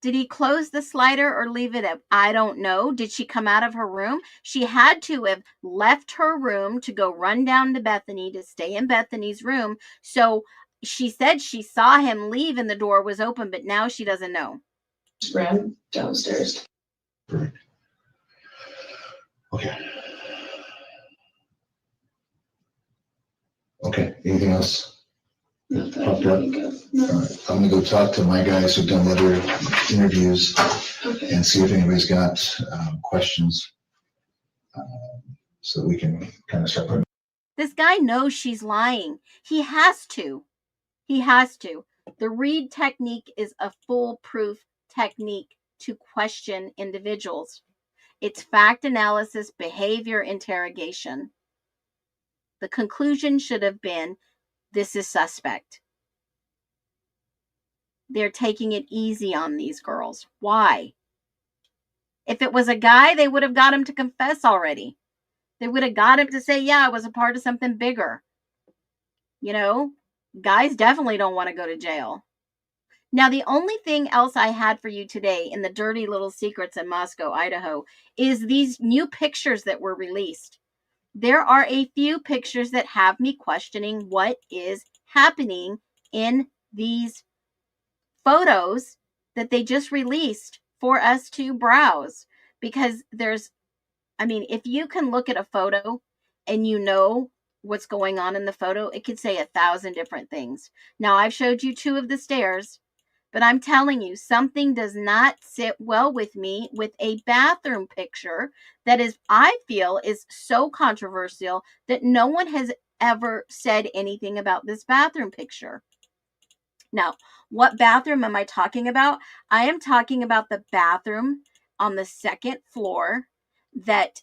Did he close the slider or leave it up? I don't know. Did she come out of her room? She had to have left her room to go run down to Bethany to stay in Bethany's room. So she said she saw him leave and the door was open, but now she doesn't know. Just ran downstairs. Perfect. Okay. Okay. Anything else? Not that I Popped can up? think of. No. All right. I'm gonna go talk to my guys who've done other interviews Okay. and see if anybody's got questions, so we can kind of start putting. This guy knows she's lying. He has to. He has to. The Reed technique is a foolproof technique to question individuals. It's fact analysis, behavior interrogation. The conclusion should have been, this is suspect. They're taking it easy on these girls. Why? If it was a guy, they would have got him to confess already. They would have got him to say, yeah, I was a part of something bigger. You know, guys definitely don't want to go to jail. Now, the only thing else I had for you today in the dirty little secrets in Moscow, Idaho, is these new pictures that were released. There are a few pictures that have me questioning what is happening in these photos that they just released for us to browse. Because if you can look at a photo and you know what's going on in the photo, it could say 1,000 different things. Now, I've showed you 2 of the stairs, but I'm telling you, something does not sit well with me with a bathroom picture that is, I feel, is so controversial that no one has ever said anything about this bathroom picture. Now, what bathroom am I talking about? I am talking about the bathroom on the 2nd floor that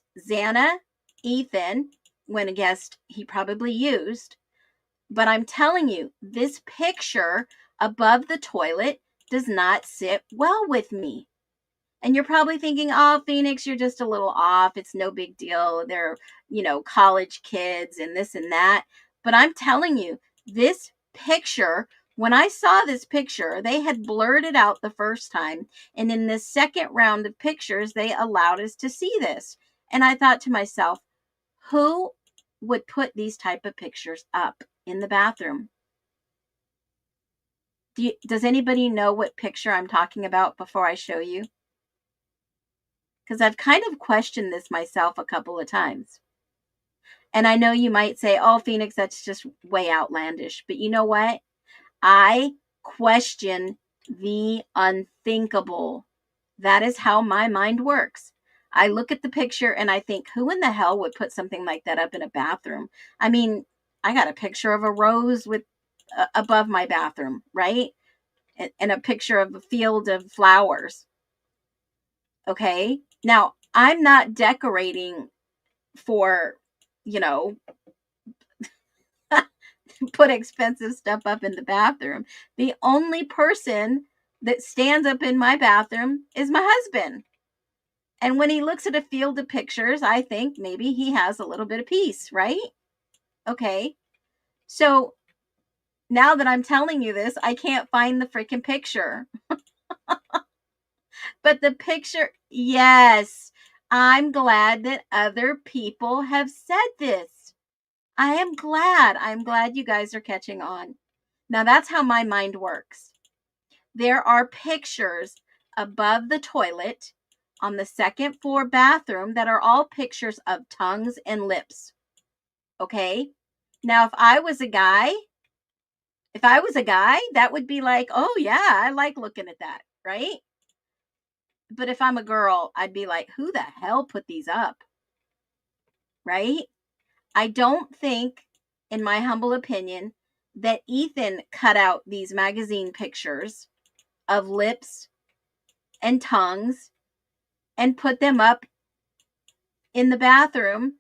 Ethan, when a guest, he probably used. But I'm telling you, this picture above the toilet does not sit well with me. And you're probably thinking, oh, Phoenix, you're just a little off. It's no big deal. They're, college kids and this and that. But I'm telling you, this picture, when I saw this picture, they had blurred it out the first time. And in the second round of pictures, they allowed us to see this. And I thought to myself, who would put these type of pictures up in the bathroom? Does anybody know what picture I'm talking about before I show you? Because I've kind of questioned this myself a couple of times. And I know you might say, oh, Phoenix, that's just way outlandish. But you know what? I question the unthinkable. That is how my mind works. I look at the picture and I think, who in the hell would put something like that up in a bathroom? I mean, I got a picture of a rose with above my bathroom, right? And a picture of a field of flowers. Okay. Now, I'm not decorating for, put expensive stuff up in the bathroom. The only person that stands up in my bathroom is my husband. And when he looks at a field of pictures, I think maybe he has a little bit of peace, right? Okay. So now that I'm telling you this, I can't find the freaking picture. But the picture, yes, I'm glad that other people have said this. I am glad. I'm glad you guys are catching on. Now that's how my mind works. There are pictures above the toilet on the second floor bathroom that are all pictures of tongues and lips. Okay? Now, if I was a guy, that would be like, oh yeah, I like looking at that, right? But if I'm a girl, I'd be like, who the hell put these up? Right? I don't think, in my humble opinion, that Ethan cut out these magazine pictures of lips and tongues and put them up in the bathroom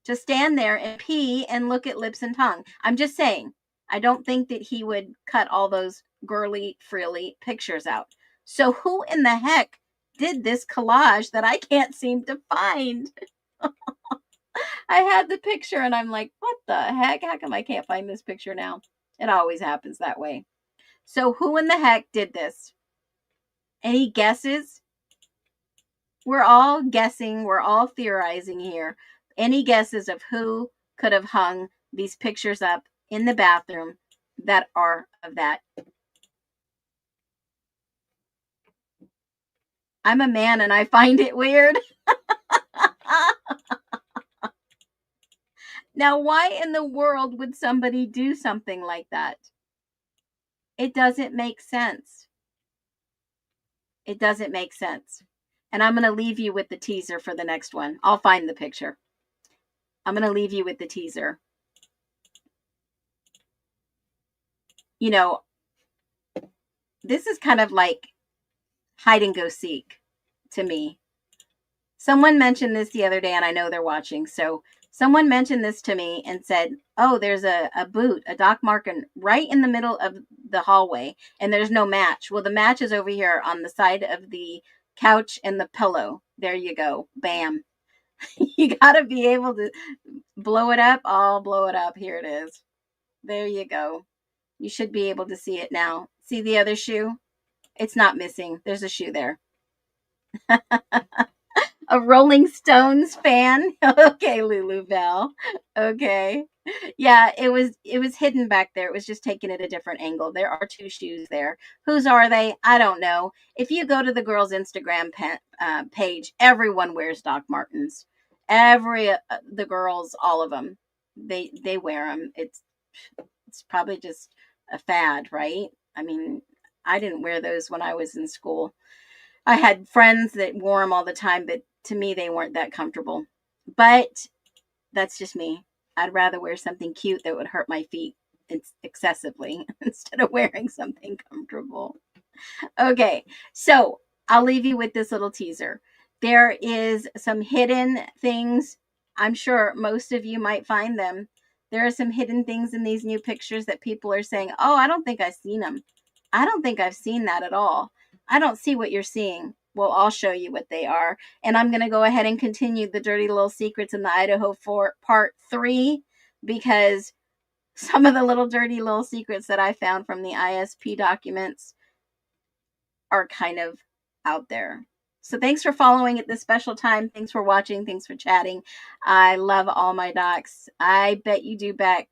to stand there and pee and look at lips and tongue. I'm just saying, I don't think that he would cut all those girly, frilly pictures out. So who in the heck did this collage that I can't seem to find? I had the picture and I'm like, what the heck? How come I can't find this picture now? It always happens that way. So who in the heck did this? Any guesses? We're all guessing. We're all theorizing here. Any guesses of who could have hung these pictures up in the bathroom that are of that? I'm a man and I find it weird. Now, why in the world would somebody do something like that? It doesn't make sense. It doesn't make sense. And I'm going to leave you with the teaser for the next one. I'll find the picture. I'm going to leave you with the teaser. This is kind of like hide and go seek to me. Someone mentioned this the other day, and I know they're watching. So someone mentioned this to me and said, oh, there's a boot, a Doc Martin right in the middle of the hallway, and there's no match. Well, the match is over here on the side of the couch and the pillow. There you go. Bam. You got to be able to blow it up. I'll blow it up. Here it is. There you go. You should be able to see it now. See the other shoe? It's not missing. There's a shoe there. A Rolling Stones fan. Okay, Lulu Bell. Okay. Yeah, it was hidden back there. It was just taken at a different angle. There are two shoes there. Whose are they? I don't know. If you go to the girls' Instagram page, everyone wears Doc Martens. The girls, all of them, they wear them. It's probably just a fad, right? I mean, I didn't wear those when I was in school. I had friends that wore them all the time, but to me, they weren't that comfortable. But that's just me. I'd rather wear something cute that would hurt my feet excessively instead of wearing something comfortable. Okay, so I'll leave you with this little teaser. There is some hidden things. I'm sure most of you might find them. There are some hidden things in these new pictures that people are saying, oh, I don't think I've seen them. I don't think I've seen that at all. I don't see what you're seeing. Well, I'll show you what they are. And I'm going to go ahead and continue the dirty little secrets in the Idaho for part 3, because some of the little dirty little secrets that I found from the ISP documents are kind of out there. So thanks for following at this special time. Thanks for watching. Thanks for chatting. I love all my docs. I bet you do, Beck.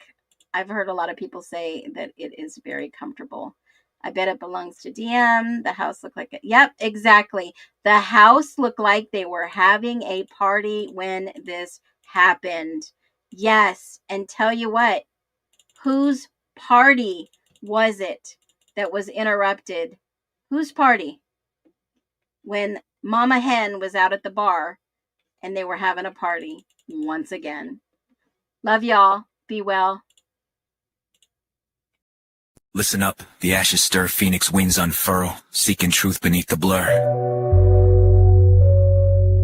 I've heard a lot of people say that it is very comfortable. I bet it belongs to DM. The house looked like it. Yep, exactly. The house looked like they were having a party when this happened. Yes. And tell you what, whose party was it that was interrupted? Whose party? When Mama Hen was out at the bar and they were having a party once again. Love y'all. Be well. Listen up, the ashes stir, phoenix wings unfurl, seeking truth beneath the blur.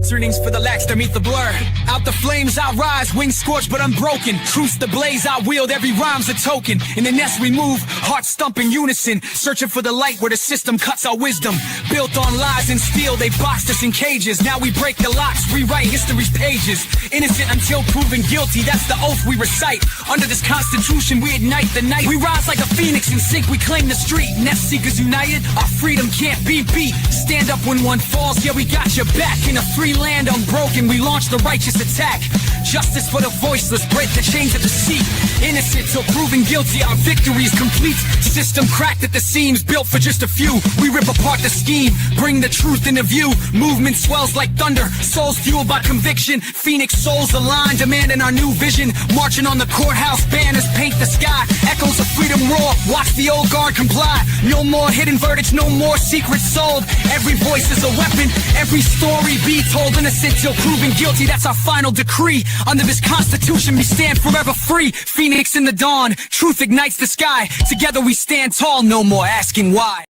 Turnings for the lax to meet the blur. Out the flames I rise, wings scorched but unbroken. Truth's the blaze I wield, every rhyme's a token. In the nest we move, hearts stumping unison. Searching for the light where the system cuts our wisdom. Built on lies and steel, they boxed us in cages. Now we break the locks, rewrite history's pages. Innocent until proven guilty, that's the oath we recite. Under this constitution we ignite the night. We rise like a phoenix in sync, we claim the street. Nest seekers united, our freedom can't be beat. Stand up when one falls, yeah we got your back. In a free land unbroken, we launch the righteous attack. Justice for the voiceless, break the chains of deceit. Innocent till proven guilty, our victory's complete. System cracked at the seams, built for just a few. We rip apart the scheme, bring the truth into view. Movement swells like thunder, souls fueled by conviction. Phoenix souls aligned, demanding our new vision. Marching on the courthouse, banners paint the sky. Echoes of freedom roar, watch the old guard comply. No more hidden verdicts, no more secrets sold. Every voice is a weapon, every story be told. Innocent till proven guilty, that's our final decree. Under this constitution we stand forever free. Phoenix in the dawn, truth ignites the sky. Together we stand tall, no more asking why.